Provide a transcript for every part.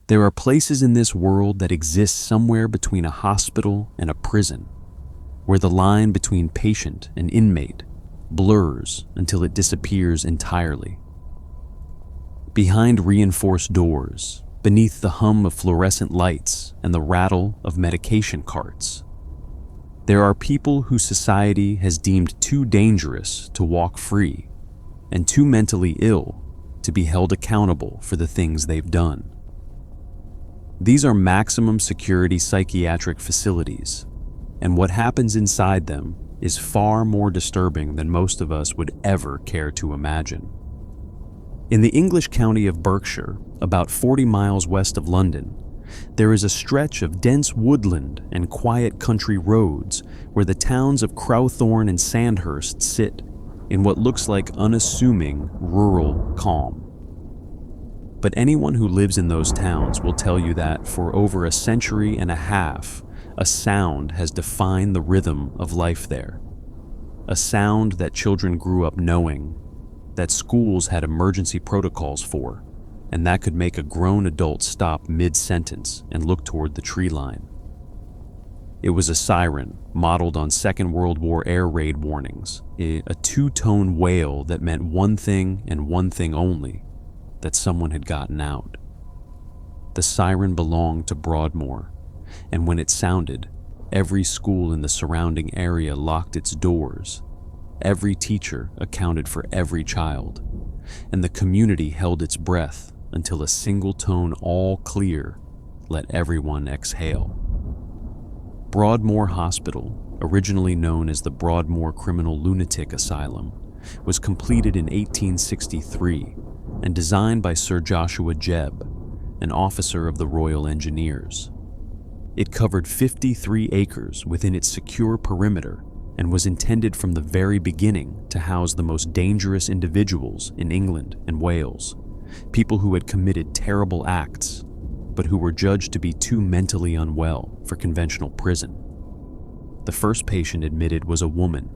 There are places in this world that exist somewhere between a hospital and a prison, where the line between patient and inmate blurs until it disappears entirely. Behind reinforced doors, beneath the hum of fluorescent lights and the rattle of medication carts, there are people whose society has deemed too dangerous to walk free and too mentally ill to be held accountable for the things they've done. These are maximum security psychiatric facilities, and what happens inside them is far more disturbing than most of us would ever care to imagine. In the English county of Berkshire, about 40 miles west of London, there is a stretch of dense woodland and quiet country roads where the towns of Crowthorne and Sandhurst sit in what looks like unassuming rural calm. But anyone who lives in those towns will tell you that for over a century and a half, a sound has defined the rhythm of life there. A sound that children grew up knowing, that schools had emergency protocols for, and that could make a grown adult stop mid-sentence and look toward the tree line. It was a siren modeled on Second World War air raid warnings, a two-tone wail that meant one thing and one thing only, that someone had gotten out. The siren belonged to Broadmoor, and when it sounded, every school in the surrounding area locked its doors. Every teacher accounted for every child, and the community held its breath until a single tone all clear let everyone exhale. Broadmoor Hospital, originally known as the Broadmoor Criminal Lunatic Asylum, was completed in 1863 and designed by Sir Joshua Jebb, an officer of the Royal Engineers. It covered 53 acres within its secure perimeter and was intended from the very beginning to house the most dangerous individuals in England and Wales, people who had committed terrible acts, but who were judged to be too mentally unwell for conventional prison. The first patient admitted was a woman,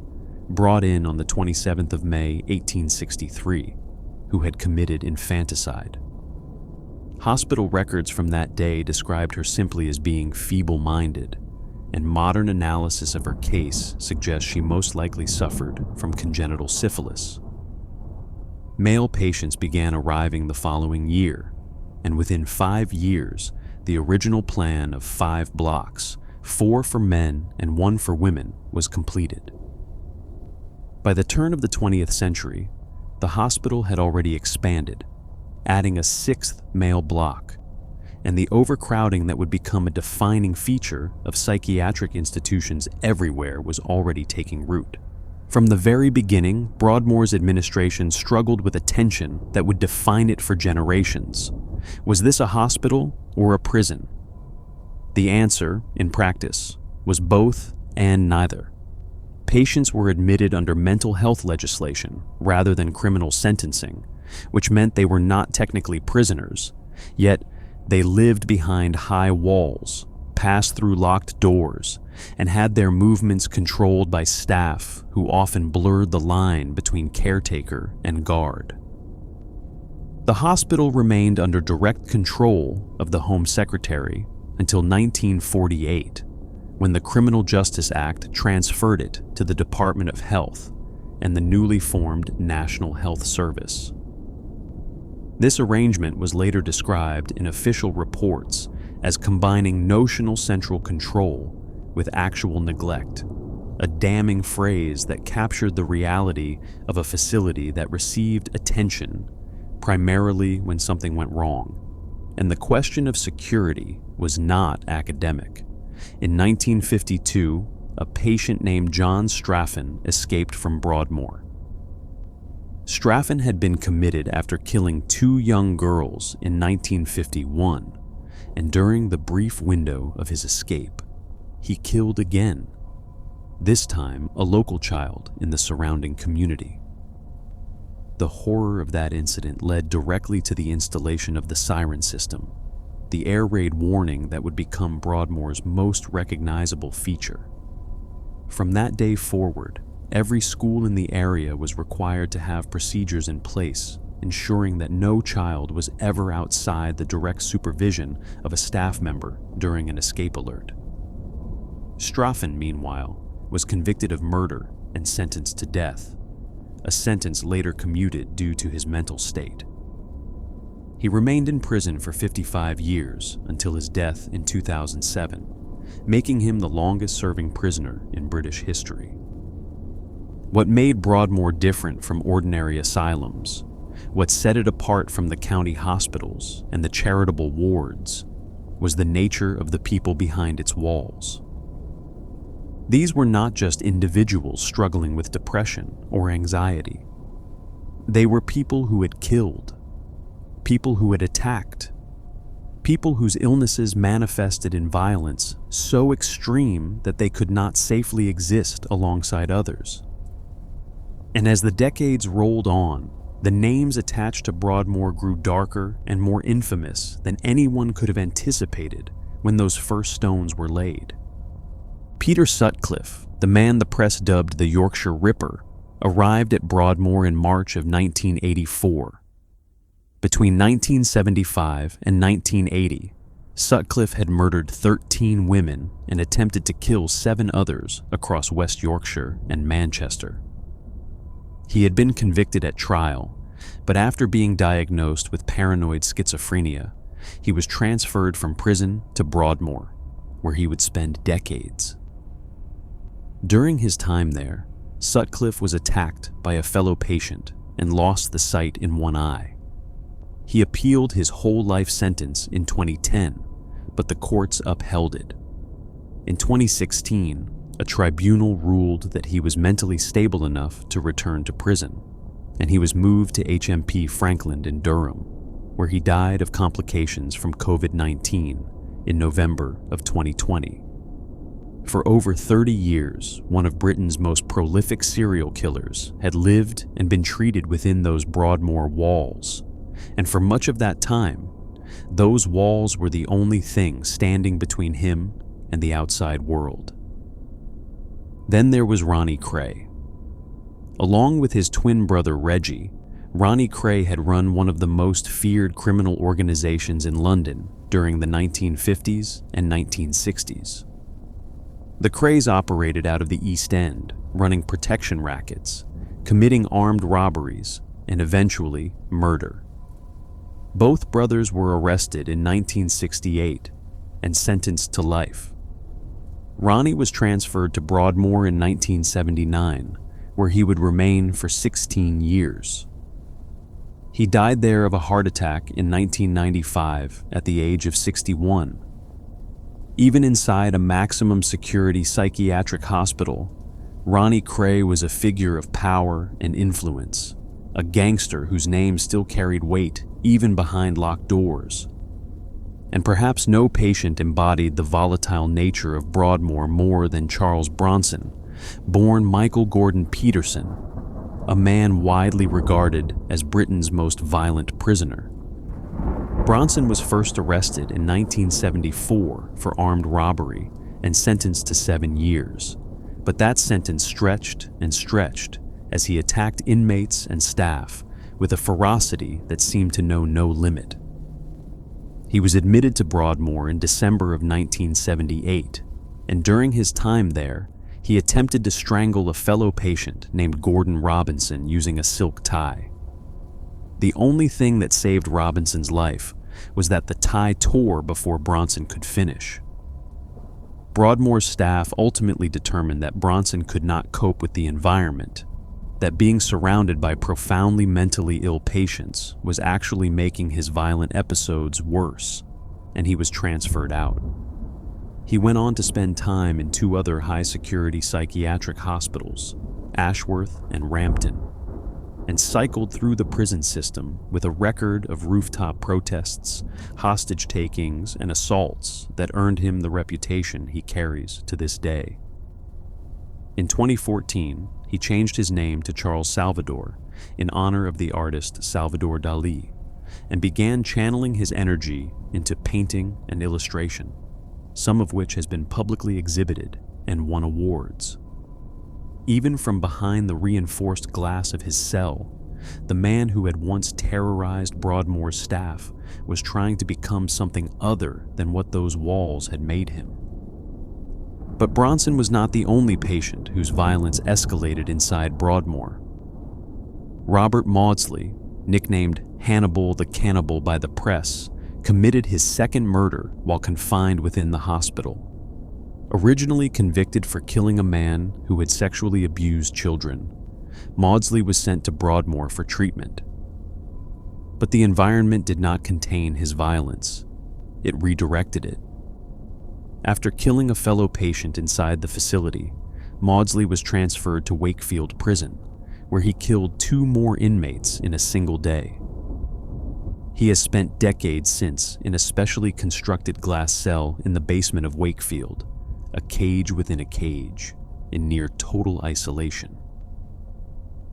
brought in on the 27th of May, 1863, who had committed infanticide. Hospital records from that day described her simply as being feeble-minded, and modern analysis of her case suggests she most likely suffered from congenital syphilis. Male patients began arriving the following year, and within 5 years, the original plan of 5 blocks, 4 for men and 1 for women, was completed. By the turn of the 20th century, the hospital had already expanded, adding a 6th male block, and the overcrowding that would become a defining feature of psychiatric institutions everywhere was already taking root. From the very beginning, Broadmoor's administration struggled with a tension that would define it for generations. Was this a hospital or a prison? The answer, in practice, was both and neither. Patients were admitted under mental health legislation rather than criminal sentencing, which meant they were not technically prisoners, yet they lived behind high walls, passed through locked doors, and had their movements controlled by staff who often blurred the line between caretaker and guard. The hospital remained under direct control of the Home Secretary until 1948, when the Criminal Justice Act transferred it to the Department of Health and the newly formed National Health Service. This arrangement was later described in official reports as combining notional central control with actual neglect, a damning phrase that captured the reality of a facility that received attention primarily when something went wrong. And the question of security was not academic. In 1952, a patient named John Straffen escaped from Broadmoor. Straffen had been committed after killing 2 young girls in 1951, and during the brief window of his escape, he killed again, this time a local child in the surrounding community. The horror of that incident led directly to the installation of the siren system, the air raid warning that would become Broadmoor's most recognizable feature. From that day forward, every school in the area was required to have procedures in place ensuring that no child was ever outside the direct supervision of a staff member during an escape alert. Straffen, meanwhile, was convicted of murder and sentenced to death, a sentence later commuted due to his mental state. He remained in prison for 55 years until his death in 2007, making him the longest-serving prisoner in British history. What made Broadmoor different from ordinary asylums, what set it apart from the county hospitals and the charitable wards, was the nature of the people behind its walls. These were not just individuals struggling with depression or anxiety. They were people who had killed, people who had attacked, people whose illnesses manifested in violence so extreme that they could not safely exist alongside others. And as the decades rolled on, the names attached to Broadmoor grew darker and more infamous than anyone could have anticipated when those first stones were laid. Peter Sutcliffe, the man the press dubbed the Yorkshire Ripper, arrived at Broadmoor in March of 1984. Between 1975 and 1980, Sutcliffe had murdered 13 women and attempted to kill 7 others across West Yorkshire and Manchester. He had been convicted at trial, but after being diagnosed with paranoid schizophrenia, he was transferred from prison to Broadmoor, where he would spend decades. During his time there, Sutcliffe was attacked by a fellow patient and lost the sight in one eye. He appealed his whole life sentence in 2010, but the courts upheld it. In 2016, a tribunal ruled that he was mentally stable enough to return to prison, and he was moved to HMP Frankland in Durham, where he died of complications from COVID-19 in November of 2020. For over 30 years, one of Britain's most prolific serial killers had lived and been treated within those Broadmoor walls, and for much of that time, those walls were the only thing standing between him and the outside world. Then there was Ronnie Kray. Along with his twin brother Reggie, Ronnie Kray had run one of the most feared criminal organizations in London during the 1950s and 1960s. The Krays operated out of the East End, running protection rackets, committing armed robberies, and eventually murder. Both brothers were arrested in 1968 and sentenced to life. Ronnie was transferred to Broadmoor in 1979, where he would remain for 16 years. He died there of a heart attack in 1995 at the age of 61. Even inside a maximum security psychiatric hospital, Ronnie Kray was a figure of power and influence, a gangster whose name still carried weight even behind locked doors. And perhaps no patient embodied the volatile nature of Broadmoor more than Charles Bronson, born Michael Gordon Peterson, a man widely regarded as Britain's most violent prisoner. Bronson was first arrested in 1974 for armed robbery and sentenced to 7 years, but that sentence stretched and stretched as he attacked inmates and staff with a ferocity that seemed to know no limit. He was admitted to Broadmoor in December of 1978, and during his time there, he attempted to strangle a fellow patient named Gordon Robinson using a silk tie. The only thing that saved Robinson's life was that the tie tore before Bronson could finish. Broadmoor's staff ultimately determined that Bronson could not cope with the environment, that being surrounded by profoundly mentally ill patients was actually making his violent episodes worse, and he was transferred out. He went on to spend time in 2 other high-security psychiatric hospitals, Ashworth and Rampton, and cycled through the prison system with a record of rooftop protests, hostage takings, and assaults that earned him the reputation he carries to this day. In 2014, he changed his name to Charles Salvador in honor of the artist Salvador Dali, and began channeling his energy into painting and illustration, some of which has been publicly exhibited and won awards. Even from behind the reinforced glass of his cell, the man who had once terrorized Broadmoor's staff was trying to become something other than what those walls had made him. But Bronson was not the only patient whose violence escalated inside Broadmoor. Robert Maudsley, nicknamed Hannibal the Cannibal by the press, committed his second murder while confined within the hospital. Originally convicted for killing a man who had sexually abused children, Maudsley was sent to Broadmoor for treatment. But the environment did not contain his violence. It redirected it. After killing a fellow patient inside the facility, Maudsley was transferred to Wakefield Prison, where he killed 2 more inmates in a single day. He has spent decades since in a specially constructed glass cell in the basement of Wakefield, a cage within a cage, in near total isolation.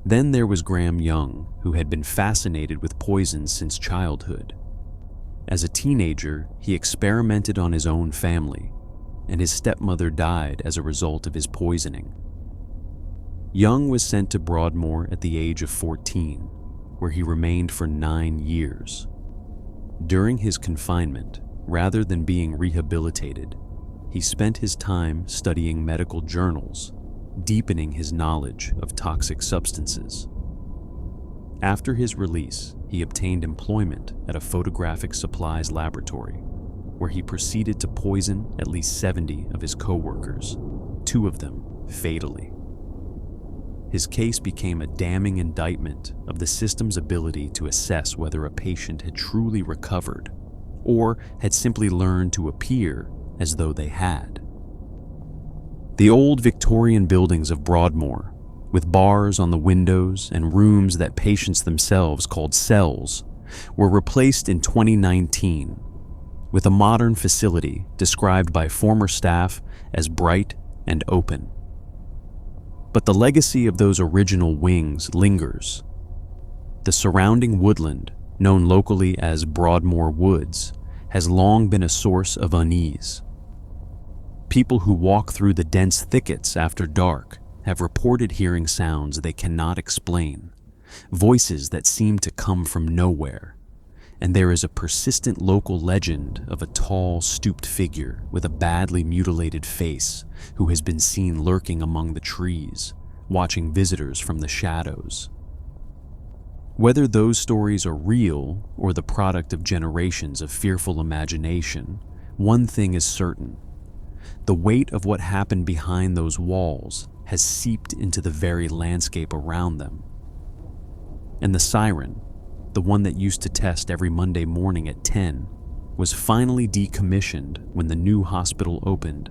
Then there was Graham Young, who had been fascinated with poisons since childhood. As a teenager, he experimented on his own family, and his stepmother died as a result of his poisoning. Young was sent to Broadmoor at the age of 14, where he remained for 9 years. During his confinement, rather than being rehabilitated, he spent his time studying medical journals, deepening his knowledge of toxic substances. After his release, he obtained employment at a photographic supplies laboratory, where he proceeded to poison at least 70 of his co-workers, 2 of them fatally. His case became a damning indictment of the system's ability to assess whether a patient had truly recovered or had simply learned to appear as though they had. The old Victorian buildings of Broadmoor, with bars on the windows and rooms that patients themselves called cells, were replaced in 2019 with a modern facility described by former staff as bright and open. But the legacy of those original wings lingers. The surrounding woodland, known locally as Broadmoor Woods, has long been a source of unease. People who walk through the dense thickets after dark have reported hearing sounds they cannot explain, voices that seem to come from nowhere, and there is a persistent local legend of a tall, stooped figure with a badly mutilated face who has been seen lurking among the trees, watching visitors from the shadows. Whether those stories are real or the product of generations of fearful imagination, one thing is certain. The weight of what happened behind those walls has seeped into the very landscape around them. And the siren, the one that used to test every Monday morning at 10, was finally decommissioned when the new hospital opened,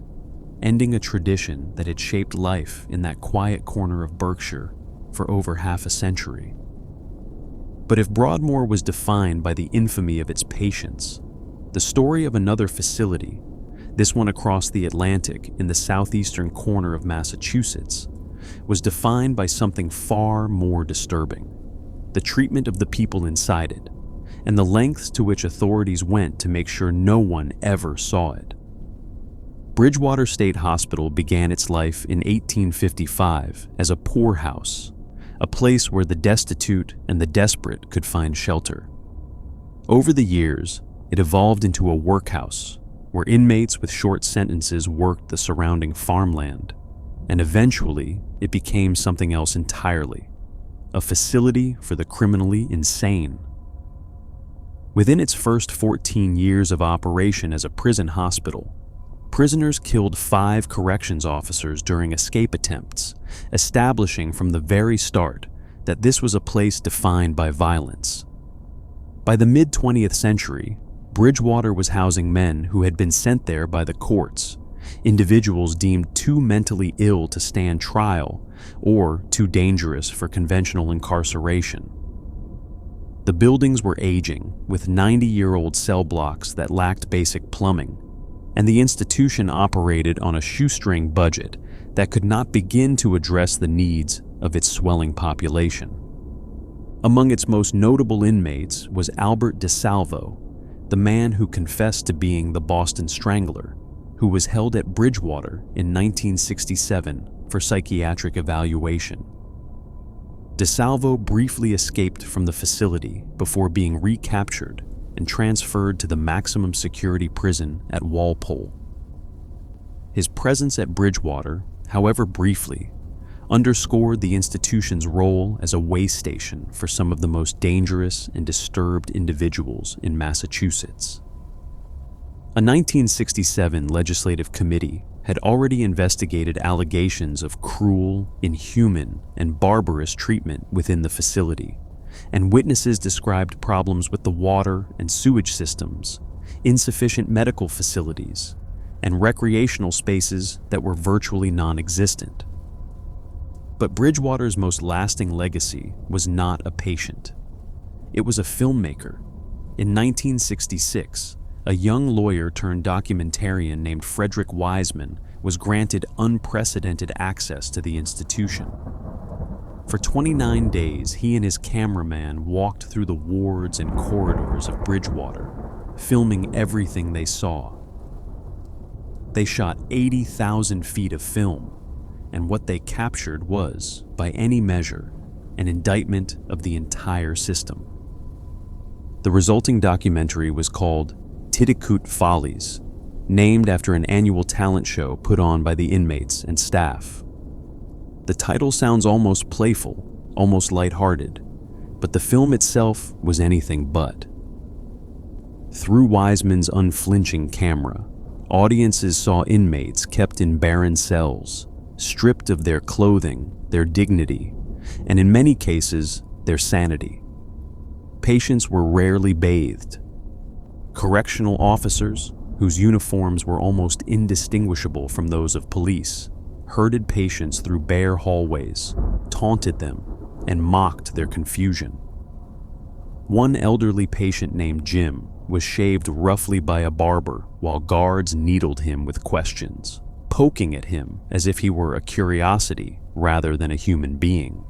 ending a tradition that had shaped life in that quiet corner of Berkshire for over half a century. But if Broadmoor was defined by the infamy of its patients, the story of another facility, this one across the Atlantic in the southeastern corner of Massachusetts, was defined by something far more disturbing: the treatment of the people inside it, and the lengths to which authorities went to make sure no one ever saw it. Bridgewater State Hospital began its life in 1855 as a poorhouse, a place where the destitute and the desperate could find shelter. Over the years, it evolved into a workhouse where inmates with short sentences worked the surrounding farmland, and eventually it became something else entirely: a facility for the criminally insane. Within its first 14 years of operation as a prison hospital, prisoners killed 5 corrections officers during escape attempts, establishing from the very start that this was a place defined by violence. By the mid-20th century, Bridgewater was housing men who had been sent there by the courts, individuals deemed too mentally ill to stand trial or too dangerous for conventional incarceration. The buildings were aging, with 90-year-old cell blocks that lacked basic plumbing, and the institution operated on a shoestring budget that could not begin to address the needs of its swelling population. Among its most notable inmates was Albert DeSalvo, the man who confessed to being the Boston Strangler, who was held at Bridgewater in 1967 for psychiatric evaluation. DeSalvo briefly escaped from the facility before being recaptured and transferred to the maximum security prison at Walpole. His presence at Bridgewater, however briefly, underscored the institution's role as a way station for some of the most dangerous and disturbed individuals in Massachusetts. A 1967 legislative committee had already investigated allegations of cruel, inhuman, and barbarous treatment within the facility, and witnesses described problems with the water and sewage systems, insufficient medical facilities, and recreational spaces that were virtually non-existent. But Bridgewater's most lasting legacy was not a patient. It was a filmmaker. In 1966, a young lawyer turned documentarian named Frederick Wiseman was granted unprecedented access to the institution. For 29 days, he and his cameraman walked through the wards and corridors of Bridgewater, filming everything they saw. They shot 80,000 feet of film, and what they captured was, by any measure, an indictment of the entire system. The resulting documentary was called Titicoot Follies, named after an annual talent show put on by the inmates and staff. The title sounds almost playful, almost lighthearted, but the film itself was anything but. Through Wiseman's unflinching camera, audiences saw inmates kept in barren cells, stripped of their clothing, their dignity, and in many cases, their sanity. Patients were rarely bathed. Correctional officers, whose uniforms were almost indistinguishable from those of police, herded patients through bare hallways, taunted them, and mocked their confusion. One elderly patient named Jim was shaved roughly by a barber while guards needled him with questions, poking at him as if he were a curiosity rather than a human being.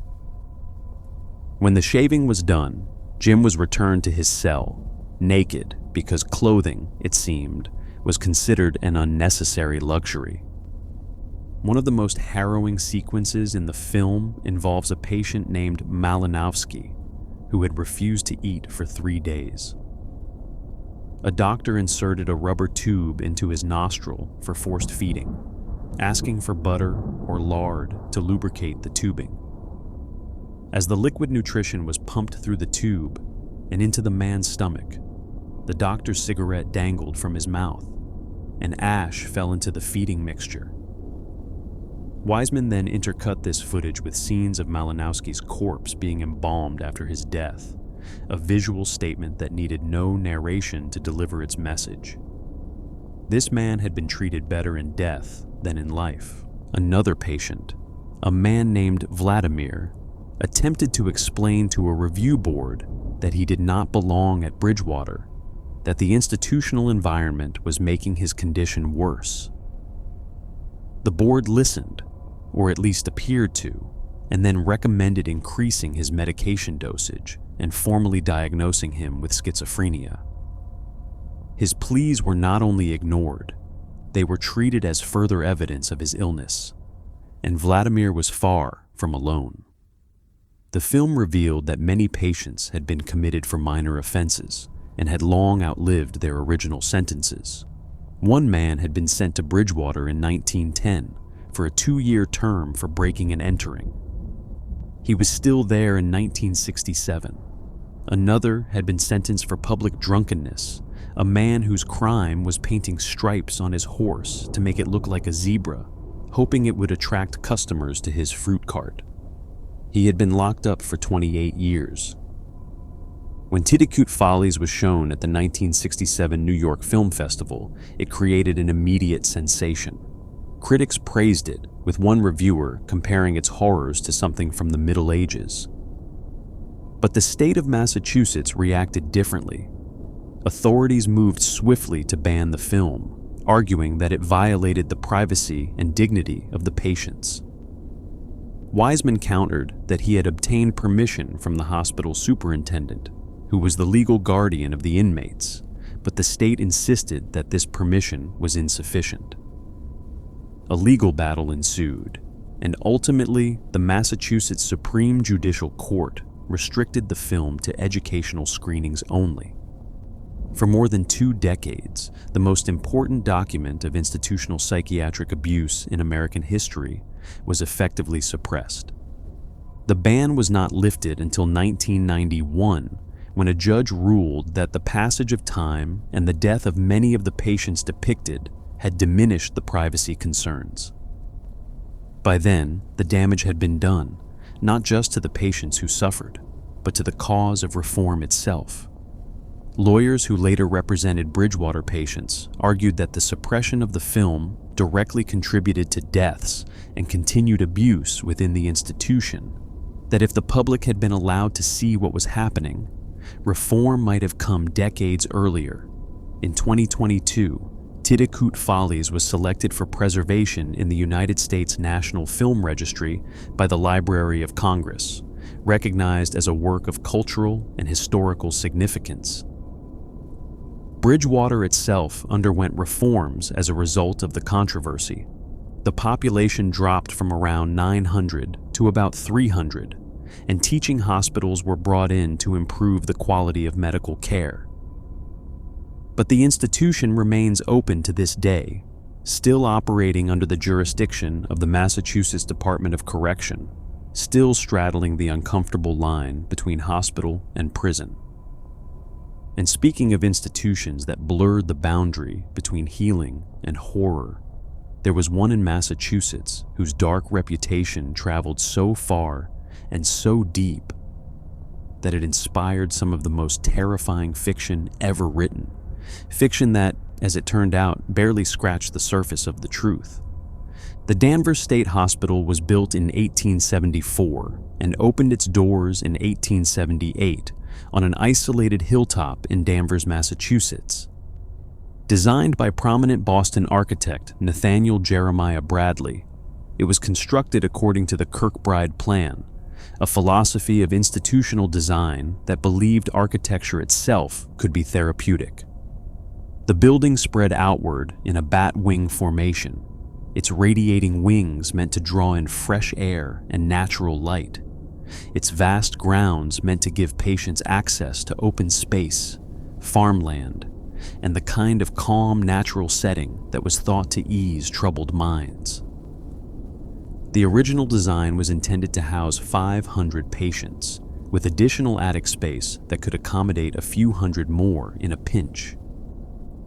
When the shaving was done, Jim was returned to his cell, naked because clothing, it seemed, was considered an unnecessary luxury. One of the most harrowing sequences in the film involves a patient named Malinowski, who had refused to eat for 3 days. A doctor inserted a rubber tube into his nostril for forced feeding, asking for butter or lard to lubricate the tubing. As the liquid nutrition was pumped through the tube and into the man's stomach, the doctor's cigarette dangled from his mouth, and ash fell into the feeding mixture. Wiseman then intercut this footage with scenes of Malinowski's corpse being embalmed after his death, a visual statement that needed no narration to deliver its message. This man had been treated better in death than in life. Another patient, a man named Vladimir, attempted to explain to a review board that he did not belong at Bridgewater, that the institutional environment was making his condition worse. The board listened, or at least appeared to, and then recommended increasing his medication dosage and formally diagnosing him with schizophrenia. His pleas were not only ignored, they were treated as further evidence of his illness, and Vladimir was far from alone. The film revealed that many patients had been committed for minor offenses and had long outlived their original sentences. One man had been sent to Bridgewater in 1910 for a 2-year term for breaking and entering. He was still there in 1967. Another had been sentenced for public drunkenness, a man whose crime was painting stripes on his horse to make it look like a zebra, hoping it would attract customers to his fruit cart. He had been locked up for 28 years. When Titicoot Follies was shown at the 1967 New York Film Festival, it created an immediate sensation. Critics praised it, with one reviewer comparing its horrors to something from the Middle Ages. But the state of Massachusetts reacted differently. Authorities moved swiftly to ban the film, arguing that it violated the privacy and dignity of the patients. Wiseman countered that he had obtained permission from the hospital superintendent, who was the legal guardian of the inmates, but the state insisted that this permission was insufficient. A legal battle ensued, and ultimately, the Massachusetts Supreme Judicial Court restricted the film to educational screenings only. For more than 2 decades, the most important document of institutional psychiatric abuse in American history was effectively suppressed. The ban was not lifted until 1991, when a judge ruled that the passage of time and the death of many of the patients depicted had diminished the privacy concerns. By then, the damage had been done, not just to the patients who suffered, but to the cause of reform itself. Lawyers who later represented Bridgewater patients argued that the suppression of the film directly contributed to deaths and continued abuse within the institution, that if the public had been allowed to see what was happening, reform might have come decades earlier. In 2022, Titicoot Follies was selected for preservation in the United States National Film Registry by the Library of Congress, recognized as a work of cultural and historical significance. Bridgewater itself underwent reforms as a result of the controversy. The population dropped from around 900 to about 300, and teaching hospitals were brought in to improve the quality of medical care. But the institution remains open to this day, still operating under the jurisdiction of the Massachusetts Department of Correction, still straddling the uncomfortable line between hospital and prison. And speaking of institutions that blurred the boundary between healing and horror, there was one in Massachusetts whose dark reputation traveled so far and so deep that it inspired some of the most terrifying fiction ever written. Fiction that, as it turned out, barely scratched the surface of the truth. The Danvers State Hospital was built in 1874 and opened its doors in 1878 on an isolated hilltop in Danvers, Massachusetts. Designed by prominent Boston architect Nathaniel Jeremiah Bradley, it was constructed according to the Kirkbride Plan, a philosophy of institutional design that believed architecture itself could be therapeutic. The building spread outward in a bat wing formation, its radiating wings meant to draw in fresh air and natural light, its vast grounds meant to give patients access to open space, farmland, and the kind of calm natural setting that was thought to ease troubled minds. The original design was intended to house 500 patients, with additional attic space that could accommodate a few hundred more in a pinch.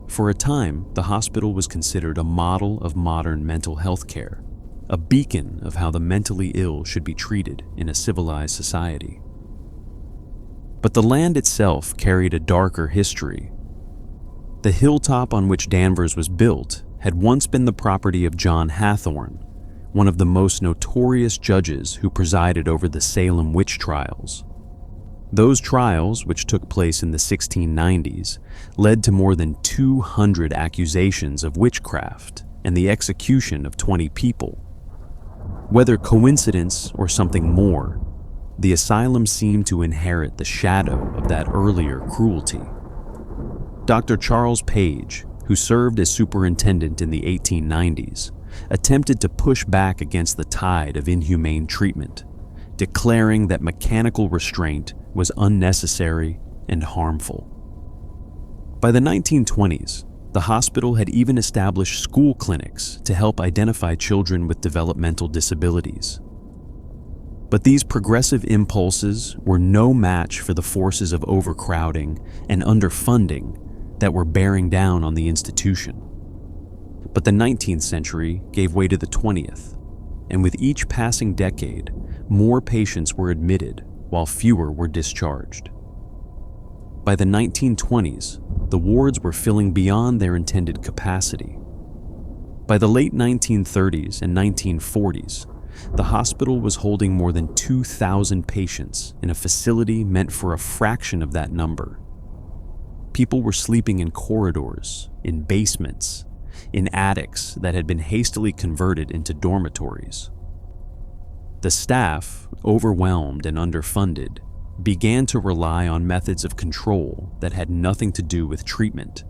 For a time, the hospital was considered a model of modern mental health care, a beacon of how the mentally ill should be treated in a civilized society. But the land itself carried a darker history. The hilltop on which Danvers was built had once been the property of John Hathorne, one of the most notorious judges who presided over the Salem witch trials. Those trials, which took place in the 1690s, led to more than 200 accusations of witchcraft and the execution of 20 people. Whether coincidence or something more, the asylum seemed to inherit the shadow of that earlier cruelty. Dr. Charles Page, who served as superintendent in the 1890s, attempted to push back against the tide of inhumane treatment, declaring that mechanical restraint was unnecessary and harmful. By the 1920s, the hospital had even established school clinics to help identify children with developmental disabilities. But these progressive impulses were no match for the forces of overcrowding and underfunding that were bearing down on the institution. But the 19th century gave way to the 20th, and with each passing decade, more patients were admitted while fewer were discharged. By the 1920s, the wards were filling beyond their intended capacity. By the late 1930s and 1940s, the hospital was holding more than 2,000 patients in a facility meant for a fraction of that number. People were sleeping in corridors, in basements, in attics that had been hastily converted into dormitories. The staff, overwhelmed and underfunded, began to rely on methods of control that had nothing to do with treatment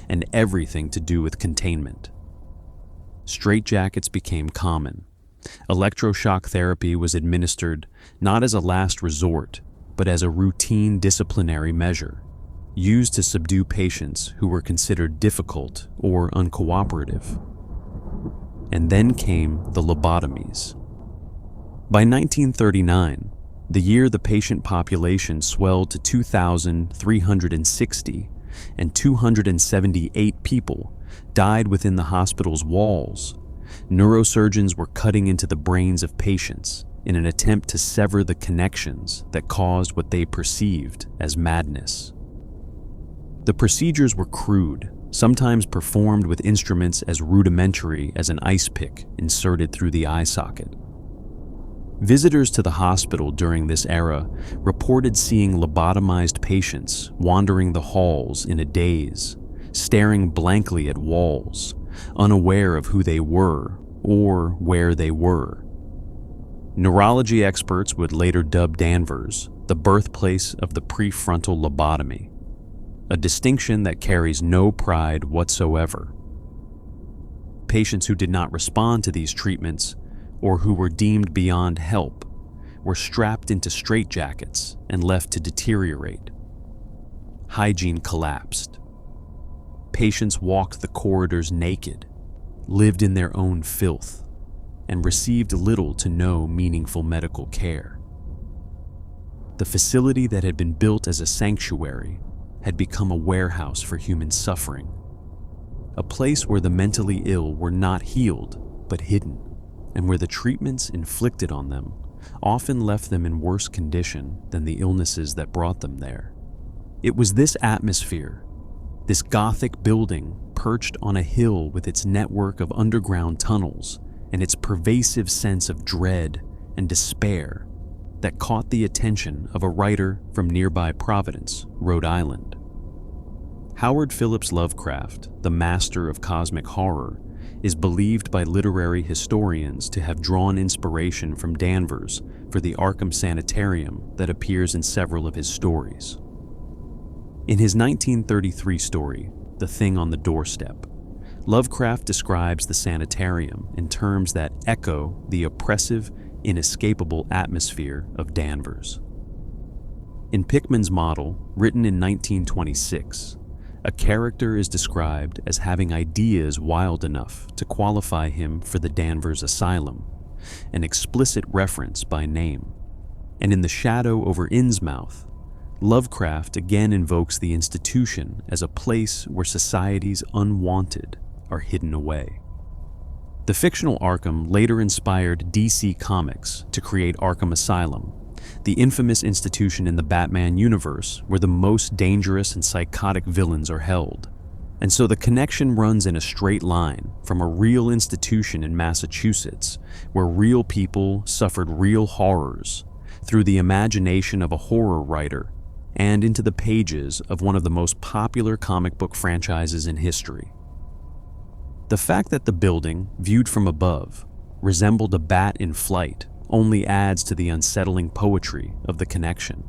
and everything to do with containment. Straitjackets became common, Electroshock therapy was administered not as a last resort, but as a routine disciplinary measure, used to subdue patients who were considered difficult or uncooperative. And then came the lobotomies. By 1939, the year the patient population swelled to 2,360 and 278 people died within the hospital's walls, neurosurgeons were cutting into the brains of patients in an attempt to sever the connections that caused what they perceived as madness. The procedures were crude, sometimes performed with instruments as rudimentary as an ice pick inserted through the eye socket. Visitors to the hospital during this era reported seeing lobotomized patients wandering the halls in a daze, staring blankly at walls, unaware of who they were or where they were. Neurology experts would later dub Danvers the birthplace of the prefrontal lobotomy, a distinction that carries no pride whatsoever. Patients who did not respond to these treatments or who were deemed beyond help were strapped into straitjackets and left to deteriorate. Hygiene collapsed. Patients walked the corridors naked, lived in their own filth, and received little to no meaningful medical care. The facility that had been built as a sanctuary had become a warehouse for human suffering, a place where the mentally ill were not healed but hidden, and where the treatments inflicted on them often left them in worse condition than the illnesses that brought them there. It was this atmosphere, this Gothic building perched on a hill with its network of underground tunnels and its pervasive sense of dread and despair, that caught the attention of a writer from nearby Providence, Rhode Island. Howard Phillips Lovecraft, the master of cosmic horror, is believed by literary historians to have drawn inspiration from Danvers for the Arkham Sanitarium that appears in several of his stories. In his 1933 story, The Thing on the Doorstep, Lovecraft describes the sanitarium in terms that echo the oppressive, inescapable atmosphere of Danvers. In Pickman's model, written in 1926, a character is described as having ideas wild enough to qualify him for the Danvers Asylum, an explicit reference by name. And in The Shadow over Innsmouth, Lovecraft again invokes the institution as a place where society's unwanted are hidden away. The fictional Arkham later inspired DC Comics to create Arkham Asylum, the infamous institution in the Batman universe where the most dangerous and psychotic villains are held. And so the connection runs in a straight line from a real institution in Massachusetts where real people suffered real horrors through the imagination of a horror writer and into the pages of one of the most popular comic book franchises in history. The fact that the building, viewed from above, resembled a bat in flight only adds to the unsettling poetry of the connection.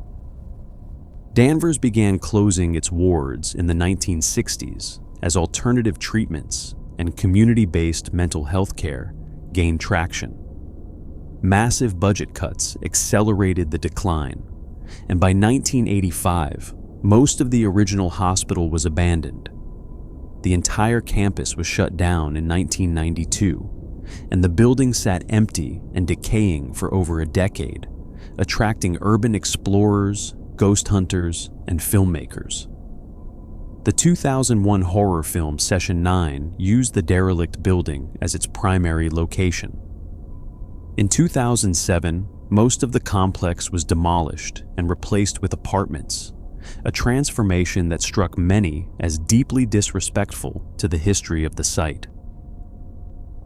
Danvers began closing its wards in the 1960s as alternative treatments and community-based mental health care gained traction. Massive budget cuts accelerated the decline, and by 1985, most of the original hospital was abandoned. The entire campus was shut down in 1992, and the building sat empty and decaying for over a decade, attracting urban explorers, ghost hunters, and filmmakers. The 2001 horror film Session 9 used the derelict building as its primary location. In 2007, most of the complex was demolished and replaced with apartments, a transformation that struck many as deeply disrespectful to the history of the site.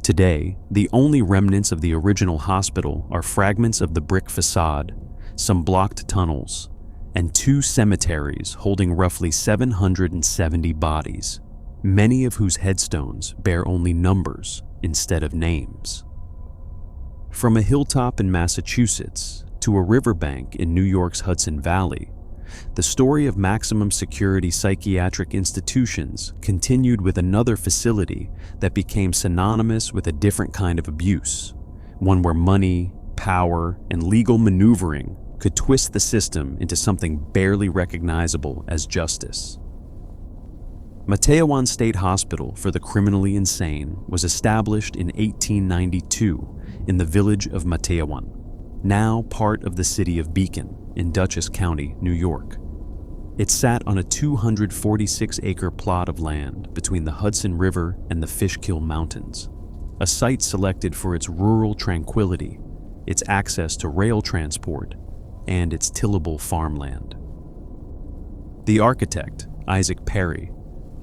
Today, the only remnants of the original hospital are fragments of the brick facade, some blocked tunnels, and 2 cemeteries holding roughly 770 bodies, many of whose headstones bear only numbers instead of names. From a hilltop in Massachusetts to a riverbank in New York's Hudson Valley, the story of maximum security psychiatric institutions continued with another facility that became synonymous with a different kind of abuse, one where money, power, and legal maneuvering could twist the system into something barely recognizable as justice. Matteawan State Hospital for the Criminally Insane was established in 1892 in the village of Matteawan, now part of the city of Beacon in Dutchess County, New York. It sat on a 246-acre plot of land between the Hudson River and the Fishkill Mountains, a site selected for its rural tranquility, its access to rail transport, and its tillable farmland. The architect, Isaac Perry,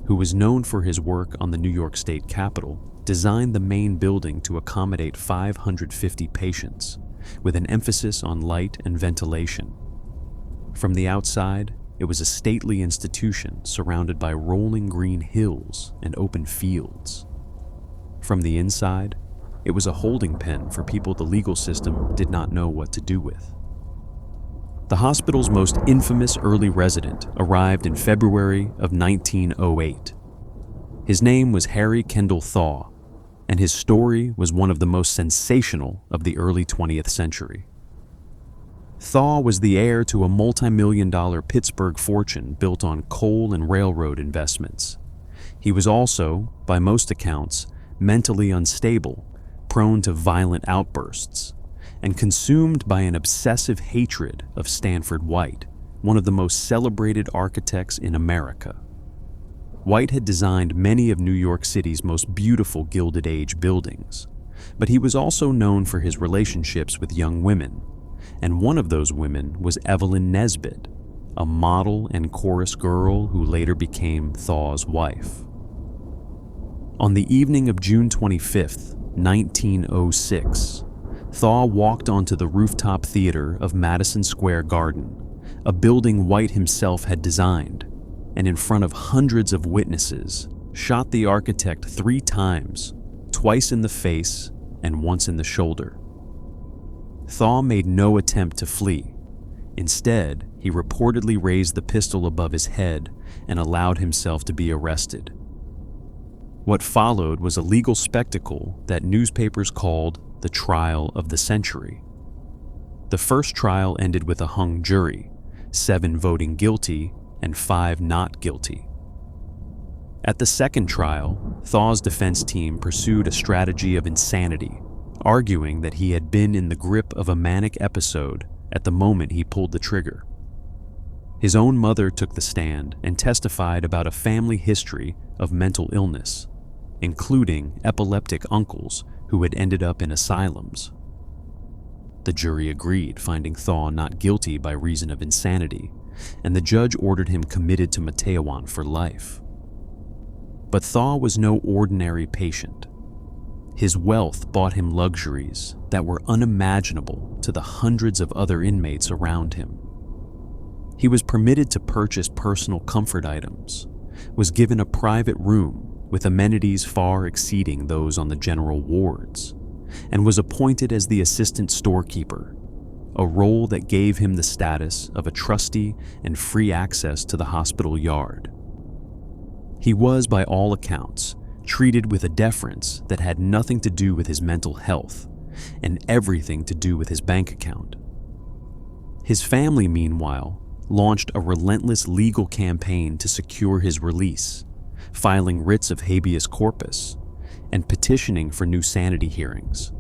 who was known for his work on the New York State Capitol, designed the main building to accommodate 550 patients, with an emphasis on light and ventilation. From the outside, it was a stately institution surrounded by rolling green hills and open fields. From the inside, it was a holding pen for people the legal system did not know what to do with. The hospital's most infamous early resident arrived in February of 1908. His name was Harry Thaw, and his story was one of the most sensational of the early 20th century. Thaw was the heir to a multi-million-dollar Pittsburgh fortune built on coal and railroad investments. He was also, by most accounts, mentally unstable, prone to violent outbursts, and consumed by an obsessive hatred of Stanford White, one of the most celebrated architects in America. White had designed many of New York City's most beautiful Gilded Age buildings, but he was also known for his relationships with young women, and one of those women was Evelyn Nesbit, a model and chorus girl who later became Thaw's wife. On the evening of June 25, 1906, Thaw walked onto the rooftop theater of Madison Square Garden, a building White himself had designed, and in front of hundreds of witnesses, shot the architect 3 times, twice in the face and once in the shoulder. Thaw made no attempt to flee. Instead, he reportedly raised the pistol above his head and allowed himself to be arrested. What followed was a legal spectacle that newspapers called the trial of the century. The first trial ended with a hung jury, 7 voting guilty and 5 not guilty. At the second trial, Thaw's defense team pursued a strategy of insanity, arguing that he had been in the grip of a manic episode at the moment he pulled the trigger. His own mother took the stand and testified about a family history of mental illness, including epileptic uncles who had ended up in asylums. The jury agreed, finding Thaw not guilty by reason of insanity, and the judge ordered him committed to Matteawan for life. But Thaw was no ordinary patient. His wealth bought him luxuries that were unimaginable to the hundreds of other inmates around him. He was permitted to purchase personal comfort items, was given a private room with amenities far exceeding those on the general wards, and was appointed as the assistant storekeeper, a role that gave him the status of a trustee and free access to the hospital yard. He was, by all accounts, treated with a deference that had nothing to do with his mental health and everything to do with his bank account. His family, meanwhile, launched a relentless legal campaign to secure his release, filing writs of habeas corpus and petitioning for new sanity hearings.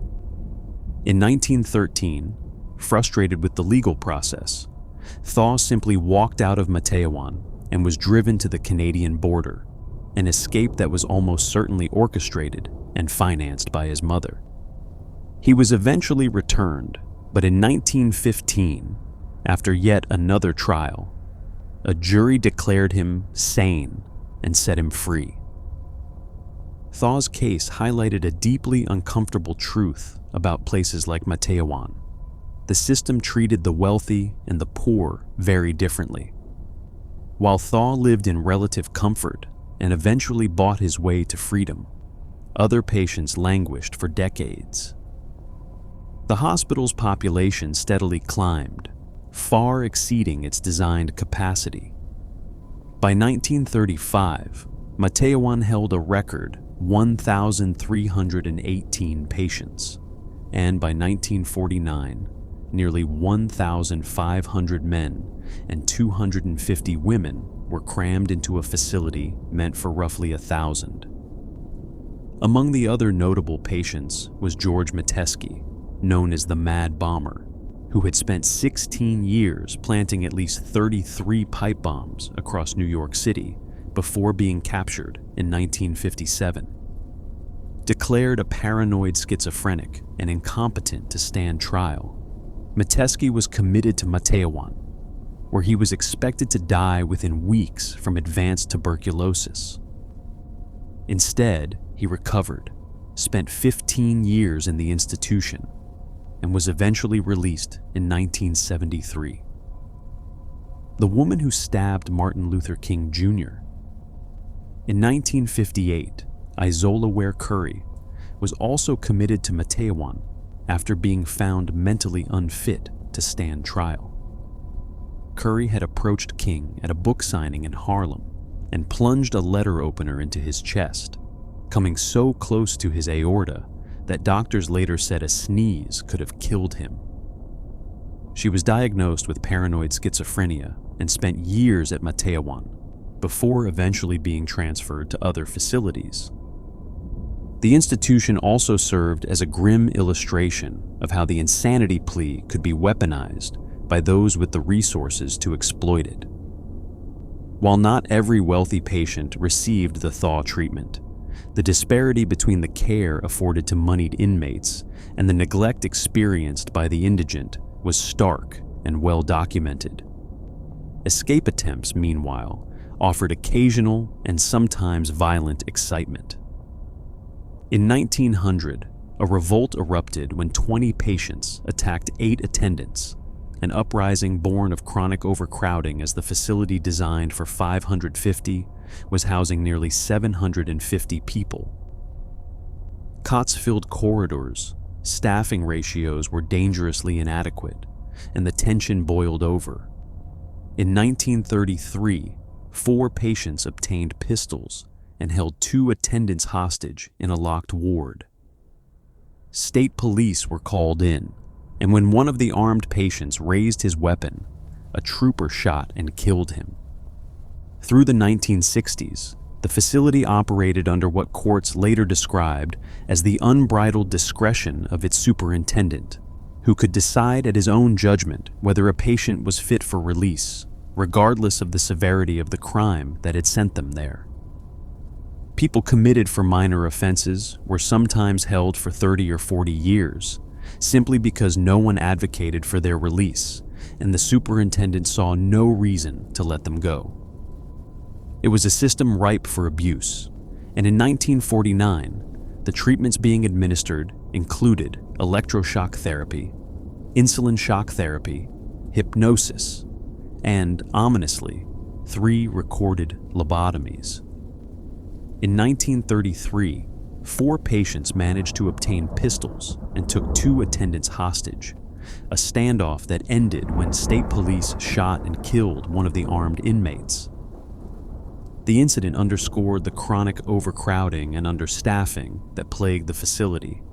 In 1913, frustrated with the legal process, Thaw simply walked out of Matteawan and was driven to the Canadian border, an escape that was almost certainly orchestrated and financed by his mother. He was eventually returned, but in 1915, after yet another trial, a jury declared him sane and set him free. Thaw's case highlighted a deeply uncomfortable truth about places like Matteawan. The system treated the wealthy and the poor very differently. While Thaw lived in relative comfort and eventually bought his way to freedom, other patients languished for decades. The hospital's population steadily climbed, far exceeding its designed capacity. By 1935, Matteawan held a record 1,318 patients, and by 1949, nearly 1,500 men and 250 women were crammed into a facility meant for roughly 1,000. Among the other notable patients was George Metesky, known as the Mad Bomber, who had spent 16 years planting at least 33 pipe bombs across New York City before being captured in 1957. Declared a paranoid schizophrenic and incompetent to stand trial, Metesky was committed to Matteawan, where he was expected to die within weeks from advanced tuberculosis. Instead, he recovered, spent 15 years in the institution, and was eventually released in 1973. The woman who stabbed Martin Luther King Jr. In 1958, Isola Ware Curry was also committed to Matteawan after being found mentally unfit to stand trial. Curry had approached King at a book signing in Harlem and plunged a letter opener into his chest, coming so close to his aorta that doctors later said a sneeze could have killed him. She was diagnosed with paranoid schizophrenia and spent years at Matteawan before eventually being transferred to other facilities. The institution also served as a grim illustration of how the insanity plea could be weaponized by those with the resources to exploit it. While not every wealthy patient received the Thaw treatment, the disparity between the care afforded to moneyed inmates and the neglect experienced by the indigent was stark and well documented. Escape attempts, meanwhile, offered occasional and sometimes violent excitement. In 1900, a revolt erupted when 20 patients attacked 8 attendants, an uprising born of chronic overcrowding as the facility designed for 550 was housing nearly 750 people. Cots-filled corridors, staffing ratios were dangerously inadequate, and the tension boiled over. In 1933, 4 patients obtained pistols and held 2 attendants hostage in a locked ward. State police were called in, and when one of the armed patients raised his weapon, a trooper shot and killed him. Through the 1960s, the facility operated under what courts later described as the unbridled discretion of its superintendent, who could decide at his own judgment whether a patient was fit for release, regardless of the severity of the crime that had sent them there. People committed for minor offenses were sometimes held for 30 or 40 years, simply because no one advocated for their release, and the superintendent saw no reason to let them go. It was a system ripe for abuse, and in 1949, the treatments being administered included electroshock therapy, insulin shock therapy, hypnosis, and, ominously, 3 recorded lobotomies. In 1933, 4 patients managed to obtain pistols and took 2 attendants hostage, a standoff that ended when state police shot and killed one of the armed inmates. The incident underscored the chronic overcrowding and understaffing that plagued the facility,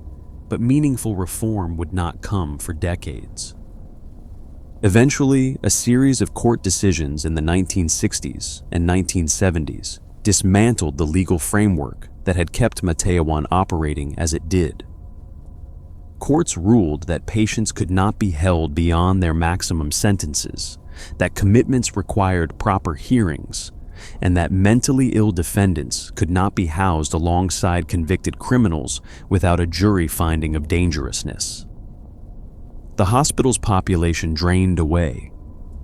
but meaningful reform would not come for decades. Eventually, a series of court decisions in the 1960s and 1970s dismantled the legal framework that had kept Matteawan operating as it did. Courts ruled that patients could not be held beyond their maximum sentences, that commitments required proper hearings, and that mentally ill defendants could not be housed alongside convicted criminals without a jury finding of dangerousness. The hospital's population drained away.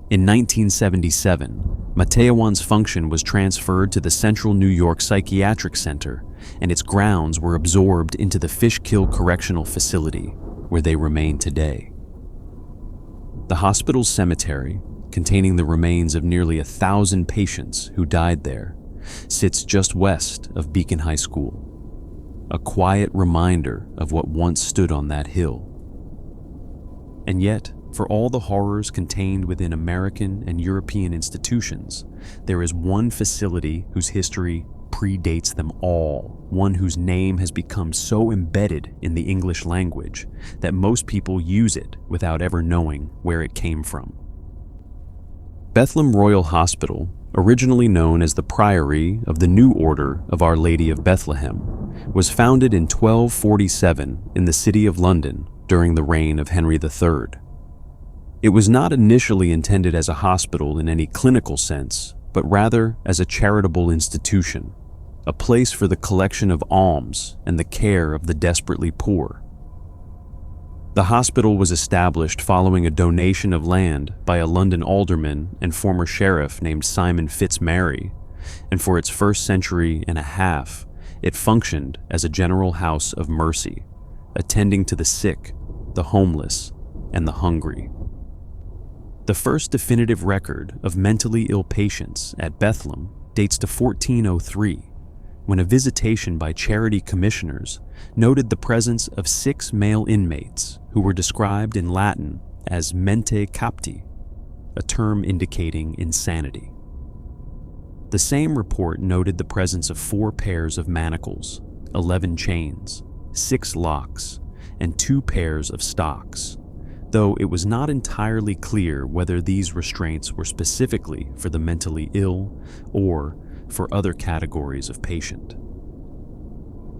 In 1977, Matteawan's function was transferred to the Central New York Psychiatric Center, and its grounds were absorbed into the Fishkill Correctional Facility, where they remain today. The hospital's cemetery, containing the remains of nearly 1,000 patients who died there, sits just west of Beacon High School, a quiet reminder of what once stood on that hill. And yet, for all the horrors contained within American and European institutions, there is one facility whose history predates them all, one whose name has become so embedded in the English language that most people use it without ever knowing where it came from. Bethlem Royal Hospital, originally known as the Priory of the New Order of Our Lady of Bethlehem, was founded in 1247 in the city of London during the reign of Henry III. It was not initially intended as a hospital in any clinical sense, but rather as a charitable institution, a place for the collection of alms and the care of the desperately poor. The hospital was established following a donation of land by a London alderman and former sheriff named Simon Fitzmary, and for its first century and a half, it functioned as a general house of mercy, attending to the sick, the homeless, and the hungry. The first definitive record of mentally ill patients at Bethlem dates to 1403, when a visitation by charity commissioners noted the presence of 6 male inmates who were described in Latin as mente capti, a term indicating insanity. The same report noted the presence of 4 pairs of manacles, 11 chains, 6 locks, and 2 pairs of stocks, though it was not entirely clear whether these restraints were specifically for the mentally ill or for other categories of patient.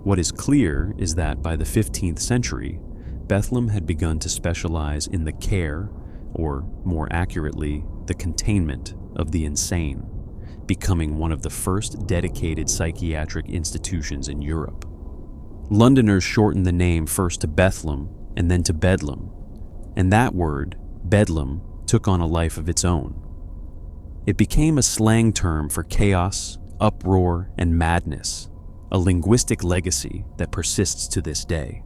What is clear is that by the 15th century, Bethlem had begun to specialize in the care, or more accurately, the containment of the insane, becoming one of the first dedicated psychiatric institutions in Europe. Londoners shortened the name first to Bethlem and then to Bedlam, and that word, Bedlam, took on a life of its own. It became a slang term for chaos, uproar, and madness, a linguistic legacy that persists to this day.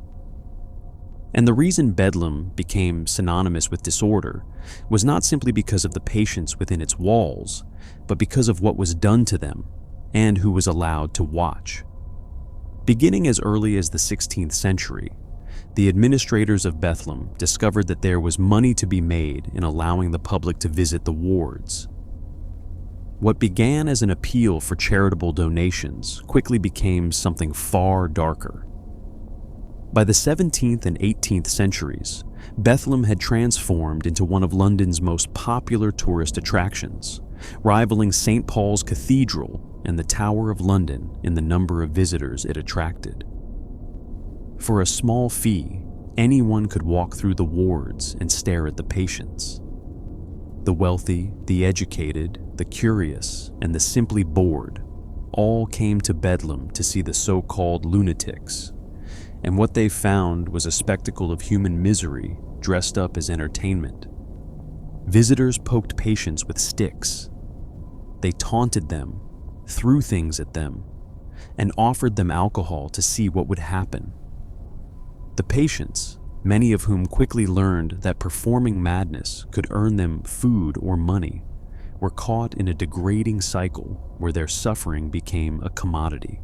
And the reason Bedlam became synonymous with disorder was not simply because of the patients within its walls, but because of what was done to them and who was allowed to watch. Beginning as early as the 16th century, the administrators of Bethlem discovered that there was money to be made in allowing the public to visit the wards. What began as an appeal for charitable donations quickly became something far darker. By the 17th and 18th centuries, Bethlem had transformed into one of London's most popular tourist attractions, rivaling St. Paul's Cathedral and the Tower of London in the number of visitors it attracted. For a small fee, anyone could walk through the wards and stare at the patients. The wealthy, the educated, the curious, and the simply bored all came to Bedlam to see the so-called lunatics, and what they found was a spectacle of human misery dressed up as entertainment. Visitors poked patients with sticks. They taunted them, threw things at them, and offered them alcohol to see what would happen. The patients, many of whom quickly learned that performing madness could earn them food or money, were caught in a degrading cycle where their suffering became a commodity.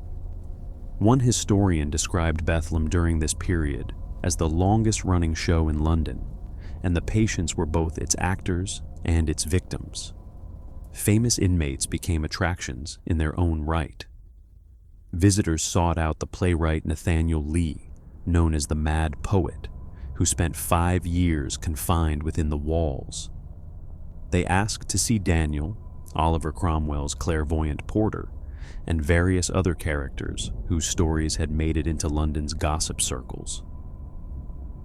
One historian described Bethlem during this period as the longest-running show in London, and the patients were both its actors and its victims. Famous inmates became attractions in their own right. Visitors sought out the playwright Nathaniel Lee, known as the Mad Poet, who spent 5 years confined within the walls. They asked to see Daniel, Oliver Cromwell's clairvoyant porter, and various other characters whose stories had made it into London's gossip circles.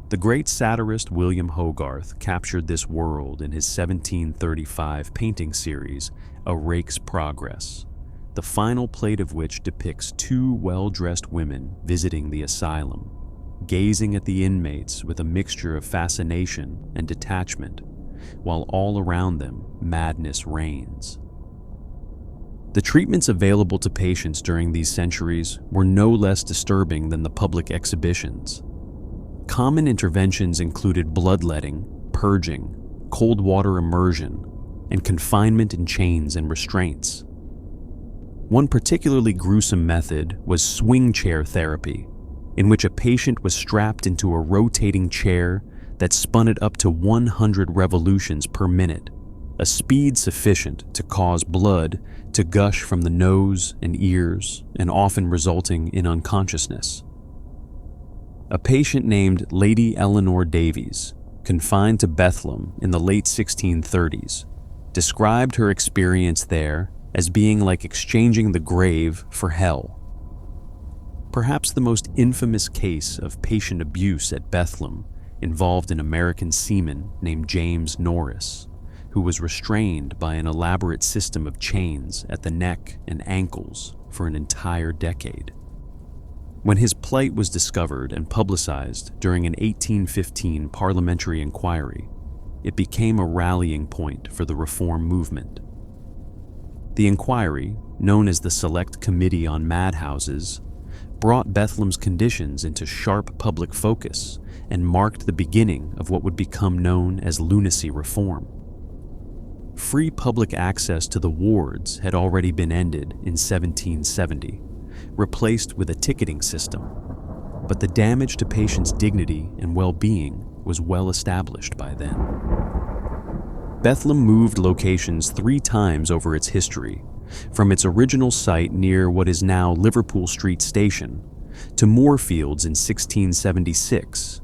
The great satirist William Hogarth captured this world in his 1735 painting series, A Rake's Progress, the final plate of which depicts 2 well-dressed women visiting the asylum, gazing at the inmates with a mixture of fascination and detachment, while all around them madness reigns. The treatments available to patients during these centuries were no less disturbing than the public exhibitions. Common interventions included bloodletting, purging, cold water immersion, and confinement in chains and restraints. One particularly gruesome method was swing chair therapy, in which a patient was strapped into a rotating chair that spun at up to 100 revolutions per minute, a speed sufficient to cause blood to gush from the nose and ears and often resulting in unconsciousness. A patient named Lady Eleanor Davies, confined to Bethlem in the late 1630s, described her experience there as being like exchanging the grave for hell. Perhaps the most infamous case of patient abuse at Bethlem involved an American seaman named James Norris, who was restrained by an elaborate system of chains at the neck and ankles for an entire decade. When his plight was discovered and publicized during an 1815 parliamentary inquiry, it became a rallying point for the reform movement. The inquiry, known as the Select Committee on Madhouses, brought Bethlem's conditions into sharp public focus and marked the beginning of what would become known as lunacy reform. Free public access to the wards had already been ended in 1770, replaced with a ticketing system, but the damage to patients' dignity and well-being was well established by then. Bethlem moved locations 3 times over its history, from its original site near what is now Liverpool Street Station, to Moorfields in 1676,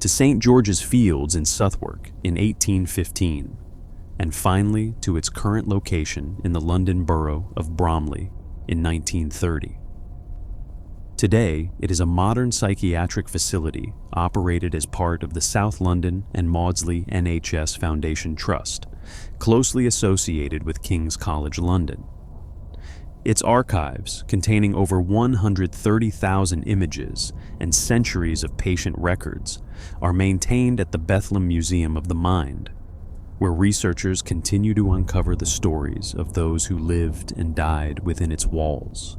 to St. George's Fields in Southwark in 1815, and finally to its current location in the London borough of Bromley in 1930. Today, it is a modern psychiatric facility operated as part of the South London and Maudsley NHS Foundation Trust, closely associated with King's College London. Its archives, containing over 130,000 images and centuries of patient records, are maintained at the Bethlem Museum of the Mind, where researchers continue to uncover the stories of those who lived and died within its walls.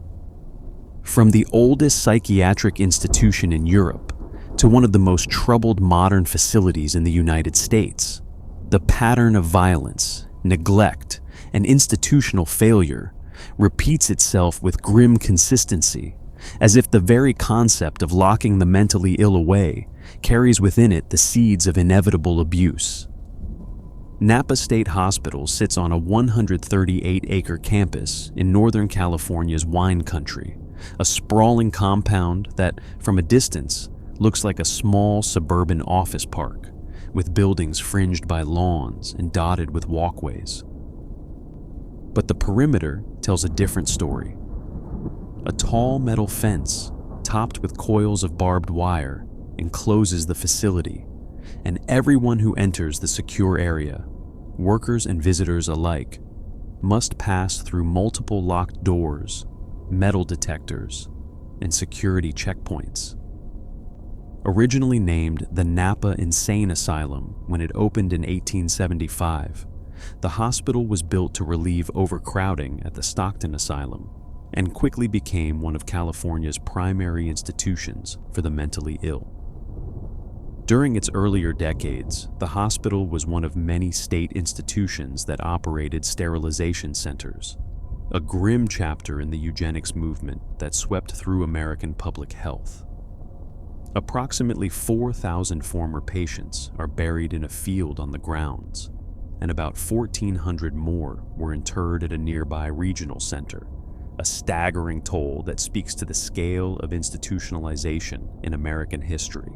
From the oldest psychiatric institution in Europe to one of the most troubled modern facilities in the United States, the pattern of violence, neglect, and institutional failure repeats itself with grim consistency, as if the very concept of locking the mentally ill away carries within it the seeds of inevitable abuse. Napa State Hospital sits on a 138-acre campus in Northern California's wine country, a sprawling compound that, from a distance, looks like a small suburban office park, with buildings fringed by lawns and dotted with walkways. But the perimeter tells a different story. A tall metal fence, topped with coils of barbed wire, encloses the facility, and everyone who enters the secure area, workers and visitors alike, must pass through multiple locked doors, metal detectors, and security checkpoints. Originally named the Napa Insane Asylum when it opened in 1875, the hospital was built to relieve overcrowding at the Stockton Asylum and quickly became one of California's primary institutions for the mentally ill. During its earlier decades, the hospital was one of many state institutions that operated sterilization centers, a grim chapter in the eugenics movement that swept through American public health. Approximately 4,000 former patients are buried in a field on the grounds, and about 1,400 more were interred at a nearby regional center, a staggering toll that speaks to the scale of institutionalization in American history.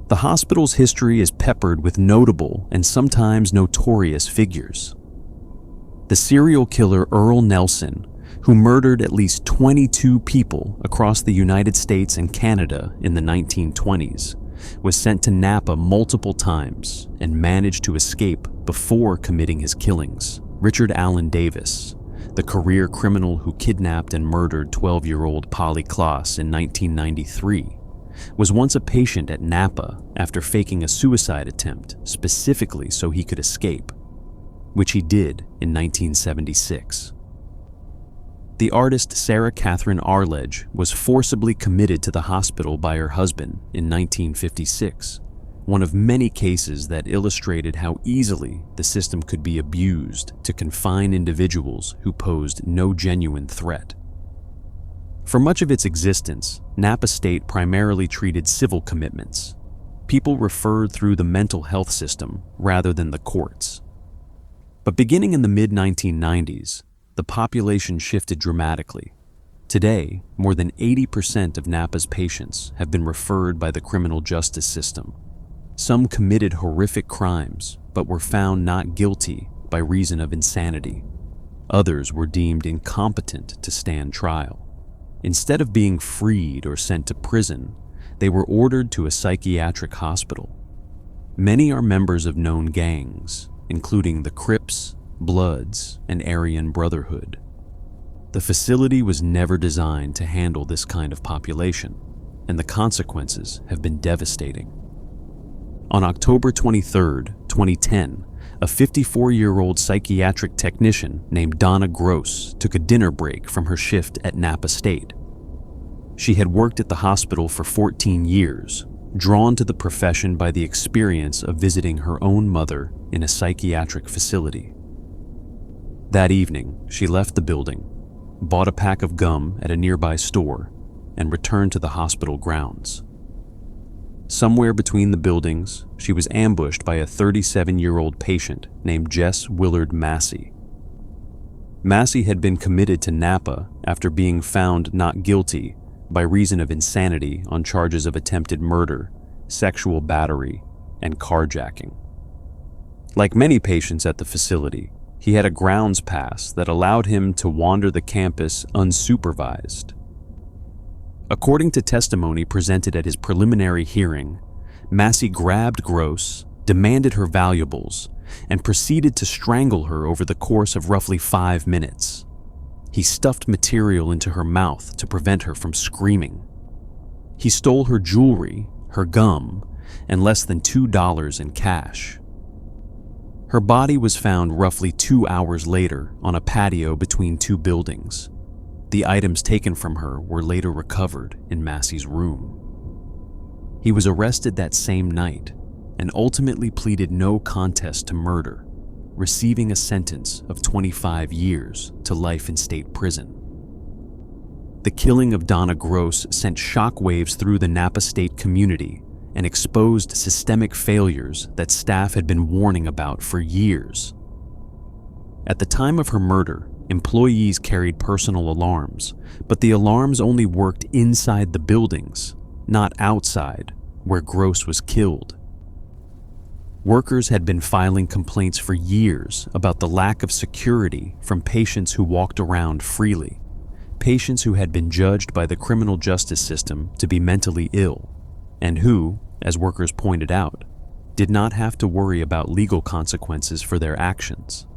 The hospital's history is peppered with notable and sometimes notorious figures. The serial killer Earl Nelson, who murdered at least 22 people across the United States and Canada in the 1920s, was sent to Napa multiple times and managed to escape before committing his killings. Richard Allen Davis, the career criminal who kidnapped and murdered 12-year-old Polly Klaas in 1993, was once a patient at Napa after faking a suicide attempt specifically so he could escape, which he did in 1976. The artist Sarah Catherine Arledge was forcibly committed to the hospital by her husband in 1956, one of many cases that illustrated how easily the system could be abused to confine individuals who posed no genuine threat. For much of its existence, Napa State primarily treated civil commitments, people referred through the mental health system rather than the courts. But beginning in the mid-1990s, the population shifted dramatically. Today, more than 80% of Napa's patients have been referred by the criminal justice system. Some committed horrific crimes, but were found not guilty by reason of insanity. Others were deemed incompetent to stand trial. Instead of being freed or sent to prison, they were ordered to a psychiatric hospital. Many are members of known gangs, including the Crips, Bloods, and Aryan Brotherhood. The facility was never designed to handle this kind of population, and the consequences have been devastating. On October 23, 2010, a 54-year-old psychiatric technician named Donna Gross took a dinner break from her shift at Napa State. She had worked at the hospital for 14 years, drawn to the profession by the experience of visiting her own mother in a psychiatric facility. That evening, she left the building, bought a pack of gum at a nearby store, and returned to the hospital grounds. Somewhere between the buildings, she was ambushed by a 37-year-old patient named Jess Willard Massey. Massey had been committed to Napa after being found not guilty by reason of insanity on charges of attempted murder, sexual battery, and carjacking. Like many patients at the facility, he had a grounds pass that allowed him to wander the campus unsupervised. According to testimony presented at his preliminary hearing, Massey grabbed Gross, demanded her valuables, and proceeded to strangle her over the course of roughly 5 minutes. He stuffed material into her mouth to prevent her from screaming. He stole her jewelry, her gum, and less than $2 in cash. Her body was found roughly 2 hours later on a patio between two buildings. The items taken from her were later recovered in Massey's room. He was arrested that same night and ultimately pleaded no contest to murder, receiving a sentence of 25 years to life in state prison. The killing of Donna Gross sent shockwaves through the Napa State community and exposed systemic failures that staff had been warning about for years. At the time of her murder, employees carried personal alarms, but the alarms only worked inside the buildings, not outside, where Gross was killed. Workers had been filing complaints for years about the lack of security from patients who walked around freely, patients who had been judged by the criminal justice system to be mentally ill, and who, as workers pointed out, did not have to worry about legal consequences for their actions.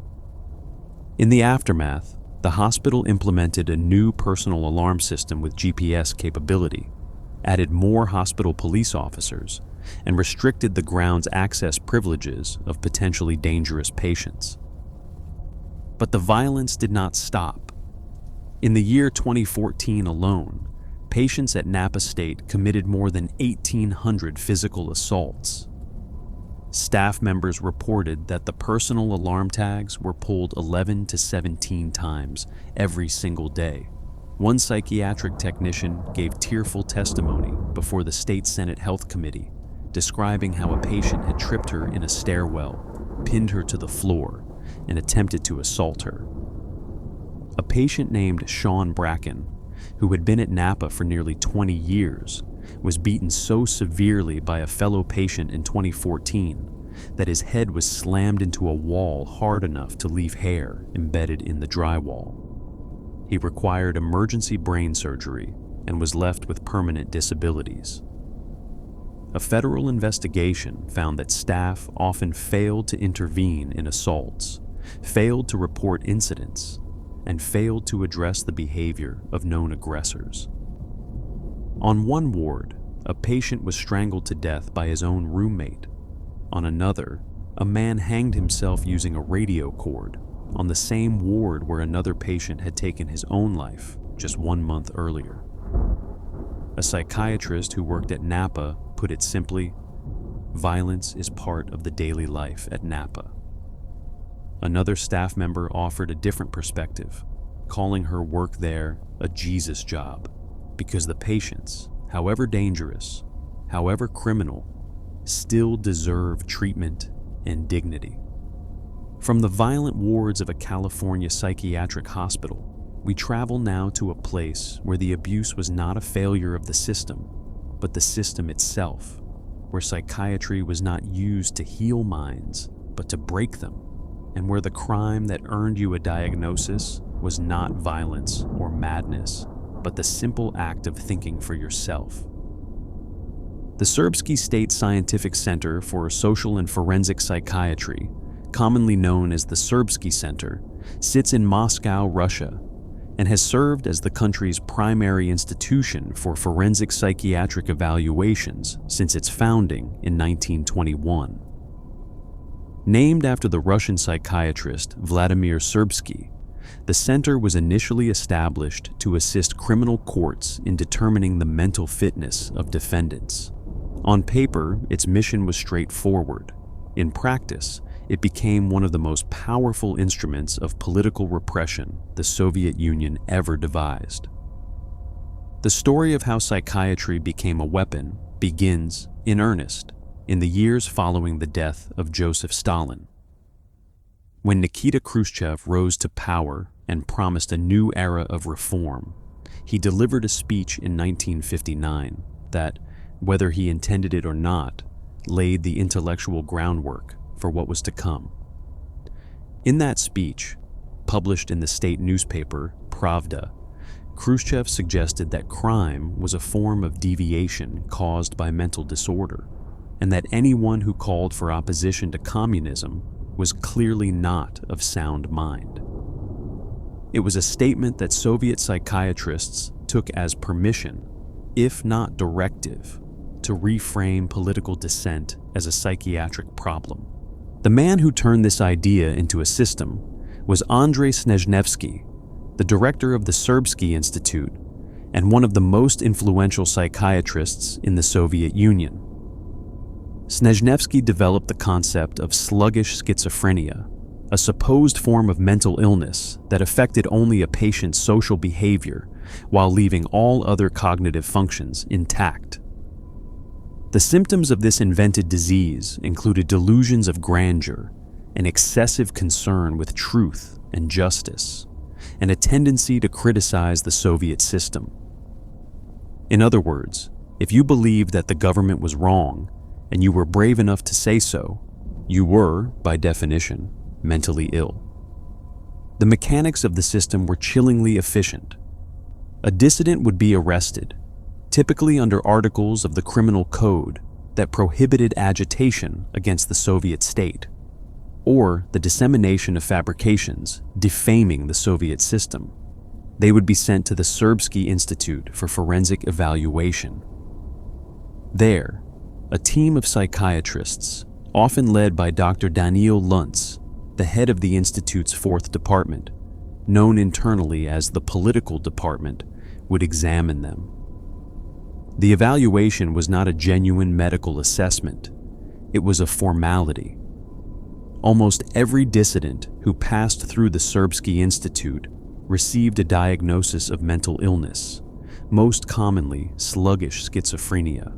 In the aftermath, the hospital implemented a new personal alarm system with GPS capability, added more hospital police officers, and restricted the ground's access privileges of potentially dangerous patients. But the violence did not stop. In the year 2014 alone, patients at Napa State committed more than 1,800 physical assaults. Staff members reported that the personal alarm tags were pulled 11 to 17 times every single day. One psychiatric technician gave tearful testimony before the State Senate Health Committee, describing how a patient had tripped her in a stairwell, pinned her to the floor, and attempted to assault her. A patient named Sean Bracken, who had been at Napa for nearly 20 years, was beaten so severely by a fellow patient in 2014 that his head was slammed into a wall hard enough to leave hair embedded in the drywall. He required emergency brain surgery and was left with permanent disabilities. A federal investigation found that staff often failed to intervene in assaults, failed to report incidents, and failed to address the behavior of known aggressors. On one ward, a patient was strangled to death by his own roommate. On another, a man hanged himself using a radio cord on the same ward where another patient had taken his own life just 1 month earlier. A psychiatrist who worked at Napa put it simply, "Violence is part of the daily life at Napa." Another staff member offered a different perspective, calling her work there a Jesus job, because the patients, however dangerous, however criminal, still deserve treatment and dignity. From the violent wards of a California psychiatric hospital, we travel now to a place where the abuse was not a failure of the system, but the system itself, where psychiatry was not used to heal minds, but to break them, and where the crime that earned you a diagnosis was not violence or madness, but the simple act of thinking for yourself. The Serbsky State Scientific Center for Social and Forensic Psychiatry, commonly known as the Serbsky Center, sits in Moscow, Russia, and has served as the country's primary institution for forensic psychiatric evaluations since its founding in 1921. Named after the Russian psychiatrist Vladimir Serbsky, the center was initially established to assist criminal courts in determining the mental fitness of defendants. On paper, its mission was straightforward. In practice, it became one of the most powerful instruments of political repression the Soviet Union ever devised. The story of how psychiatry became a weapon begins, in earnest, in the years following the death of Joseph Stalin. When Nikita Khrushchev rose to power and promised a new era of reform, he delivered a speech in 1959 that, whether he intended it or not, laid the intellectual groundwork for what was to come. In that speech, published in the state newspaper Pravda, Khrushchev suggested that crime was a form of deviation caused by mental disorder, and that anyone who called for opposition to communism was clearly not of sound mind. It was a statement that Soviet psychiatrists took as permission, if not directive, to reframe political dissent as a psychiatric problem. The man who turned this idea into a system was Andrei Snezhnevsky, the director of the Serbsky Institute and one of the most influential psychiatrists in the Soviet Union. Snezhnevsky developed the concept of sluggish schizophrenia, a supposed form of mental illness that affected only a patient's social behavior while leaving all other cognitive functions intact. The symptoms of this invented disease included delusions of grandeur, an excessive concern with truth and justice, and a tendency to criticize the Soviet system. In other words, if you believed that the government was wrong and you were brave enough to say so, you were, by definition, mentally ill. The mechanics of the system were chillingly efficient. A dissident would be arrested, typically under articles of the criminal code that prohibited agitation against the Soviet state, or the dissemination of fabrications defaming the Soviet system. They would be sent to the Serbsky Institute for Forensic Evaluation. There, a team of psychiatrists, often led by Dr. Daniil Luntz, the head of the Institute's fourth department, known internally as the political department, would examine them. The evaluation was not a genuine medical assessment. It was a formality. Almost every dissident who passed through the Serbsky Institute received a diagnosis of mental illness, most commonly sluggish schizophrenia.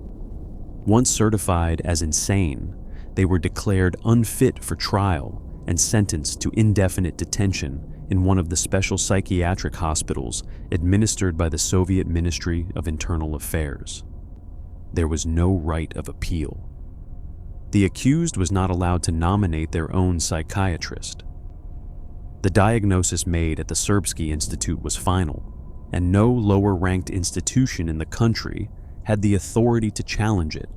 Once certified as insane, they were declared unfit for trial and sentenced to indefinite detention in one of the special psychiatric hospitals administered by the Soviet Ministry of Internal Affairs. There was no right of appeal. The accused was not allowed to nominate their own psychiatrist. The diagnosis made at the Serbsky Institute was final, and no lower-ranked institution in the country had the authority to challenge it.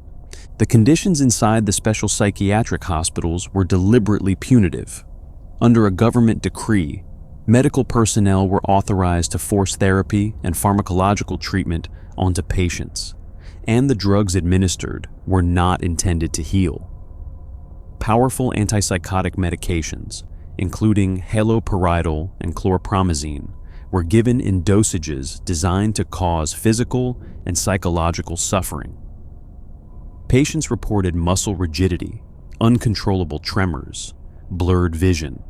The conditions inside the special psychiatric hospitals were deliberately punitive. Under a government decree, medical personnel were authorized to force therapy and pharmacological treatment onto patients, and the drugs administered were not intended to heal. Powerful antipsychotic medications, including haloperidol and chlorpromazine, were given in dosages designed to cause physical and psychological suffering. Patients reported muscle rigidity, uncontrollable tremors, blurred vision,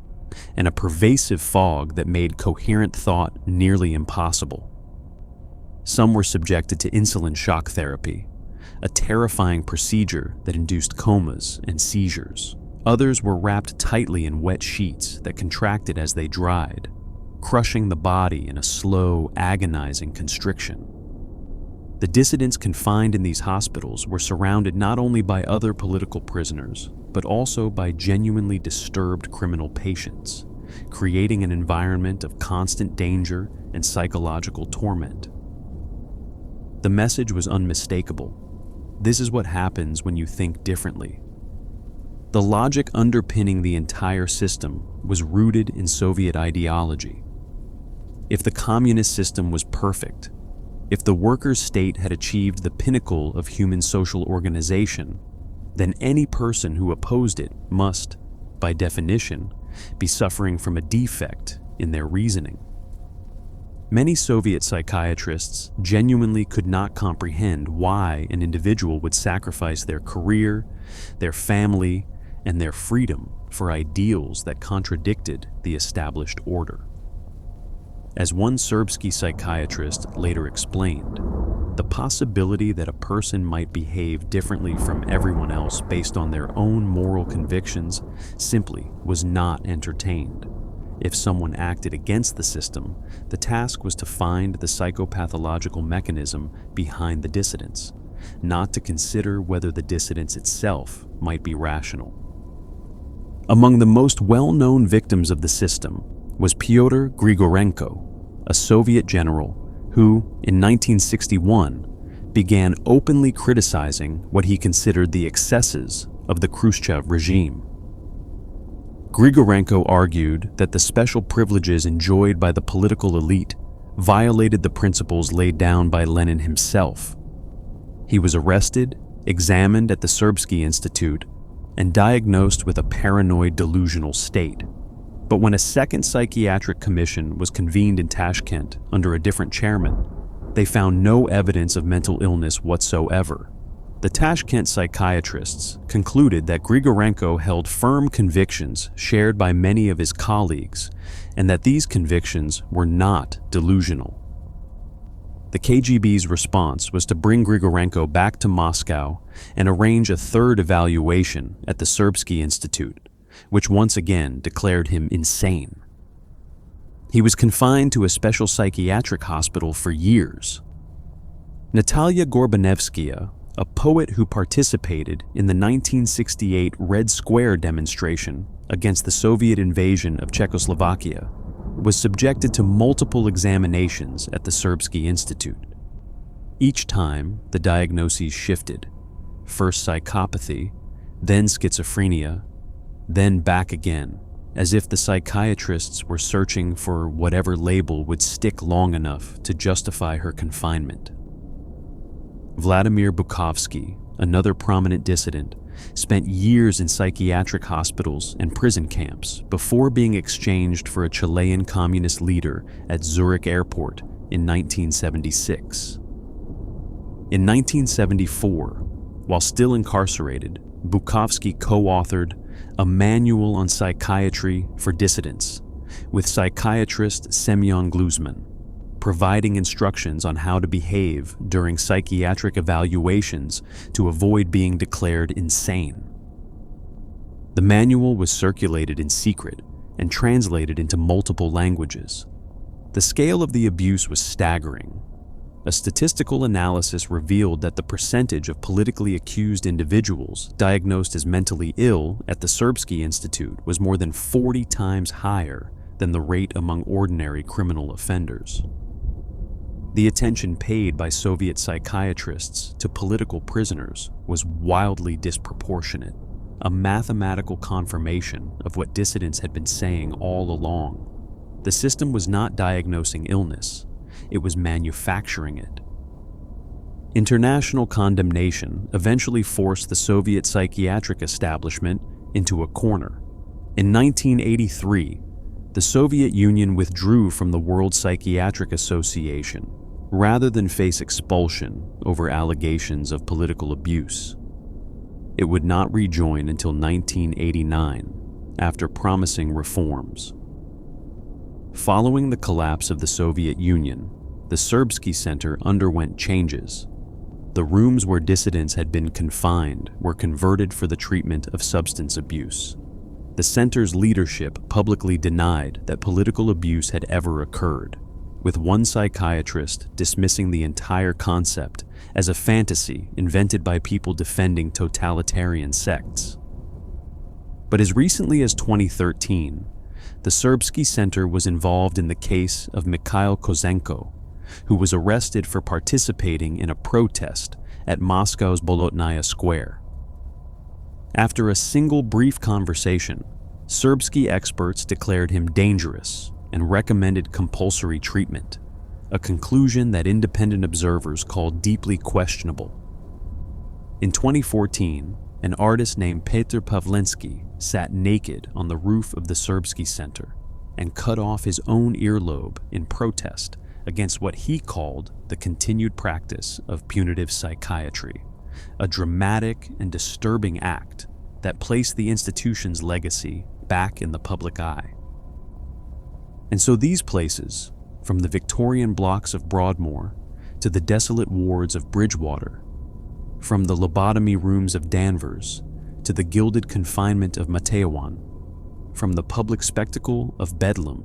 and a pervasive fog that made coherent thought nearly impossible. Some were subjected to insulin shock therapy, a terrifying procedure that induced comas and seizures. Others were wrapped tightly in wet sheets that contracted as they dried, crushing the body in a slow, agonizing constriction. The dissidents confined in these hospitals were surrounded not only by other political prisoners, but also by genuinely disturbed criminal patients, creating an environment of constant danger and psychological torment. The message was unmistakable. This is what happens when you think differently. The logic underpinning the entire system was rooted in Soviet ideology. If the communist system was perfect, if the workers' state had achieved the pinnacle of human social organization, then any person who opposed it must, by definition, be suffering from a defect in their reasoning. Many Soviet psychiatrists genuinely could not comprehend why an individual would sacrifice their career, their family, and their freedom for ideals that contradicted the established order. As one Serbsky psychiatrist later explained, the possibility that a person might behave differently from everyone else based on their own moral convictions simply was not entertained. If someone acted against the system, the task was to find the psychopathological mechanism behind the dissidents, not to consider whether the dissidence itself might be rational. Among the most well-known victims of the system was Pyotr Grigorenko, a Soviet general who, in 1961, began openly criticizing what he considered the excesses of the Khrushchev regime. Grigorenko argued that the special privileges enjoyed by the political elite violated the principles laid down by Lenin himself. He was arrested, examined at the Serbsky Institute, and diagnosed with a paranoid delusional state. But when a second psychiatric commission was convened in Tashkent under a different chairman, they found no evidence of mental illness whatsoever. The Tashkent psychiatrists concluded that Grigorenko held firm convictions shared by many of his colleagues, and that these convictions were not delusional. The KGB's response was to bring Grigorenko back to Moscow and arrange a third evaluation at the Serbsky Institute, which once again declared him insane. He was confined to a special psychiatric hospital for years. Natalia Gorbanevskaya, a poet who participated in the 1968 Red Square demonstration against the Soviet invasion of Czechoslovakia, was subjected to multiple examinations at the Serbsky Institute. Each time, the diagnoses shifted: first psychopathy, then schizophrenia, then back again, as if the psychiatrists were searching for whatever label would stick long enough to justify her confinement. Vladimir Bukovsky, another prominent dissident, spent years in psychiatric hospitals and prison camps before being exchanged for a Chilean communist leader at Zurich Airport in 1976. In 1974, while still incarcerated, Bukovsky co-authored A Manual on Psychiatry for Dissidents with psychiatrist Semyon Gluzman, providing instructions on how to behave during psychiatric evaluations to avoid being declared insane. The manual was circulated in secret and translated into multiple languages. The scale of the abuse was staggering. A statistical analysis revealed that the percentage of politically accused individuals diagnosed as mentally ill at the Serbsky Institute was more than 40 times higher than the rate among ordinary criminal offenders. The attention paid by Soviet psychiatrists to political prisoners was wildly disproportionate, a mathematical confirmation of what dissidents had been saying all along. The system was not diagnosing illness, it was manufacturing it. International condemnation eventually forced the Soviet psychiatric establishment into a corner. In 1983, the Soviet Union withdrew from the World Psychiatric Association rather than face expulsion over allegations of political abuse. It would not rejoin until 1989, after promising reforms. Following the collapse of the Soviet Union, the Serbsky Center underwent changes. The the rooms where dissidents had been confined were converted for the treatment of substance abuse. The center's leadership publicly denied that political abuse had ever occurred, with one psychiatrist dismissing the entire concept as a fantasy invented by people defending totalitarian sects. But as recently as 2013, the Serbsky Center was involved in the case of Mikhail Kozenko, who was arrested for participating in a protest at Moscow's Bolotnaya Square. After a single brief conversation, Serbsky experts declared him dangerous and recommended compulsory treatment, a conclusion that independent observers called deeply questionable. In 2014, an artist named Petr Pavlensky sat naked on the roof of the Serbsky Center and cut off his own earlobe in protest against what he called the continued practice of punitive psychiatry, a dramatic and disturbing act that placed the institution's legacy back in the public eye. And so these places, from the Victorian blocks of Broadmoor to the desolate wards of Bridgewater, from the lobotomy rooms of Danvers to the gilded confinement of Matteawan, from the public spectacle of Bedlam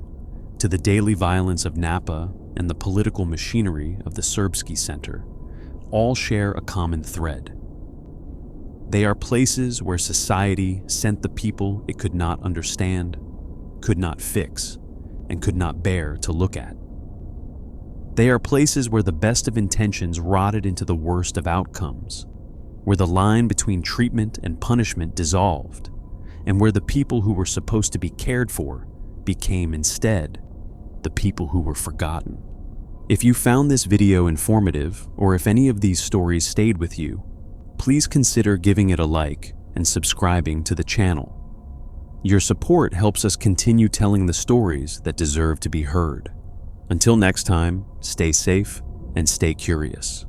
to the daily violence of Napa and the political machinery of the Serbsky Center, all share a common thread. They are places where society sent the people it could not understand, could not fix, and could not bear to look at. They are places where the best of intentions rotted into the worst of outcomes, where the line between treatment and punishment dissolved, and where the people who were supposed to be cared for became instead the people who were forgotten. If you found this video informative, or if any of these stories stayed with you, please consider giving it a like and subscribing to the channel. Your support helps us continue telling the stories that deserve to be heard. Until next time, stay safe and stay curious.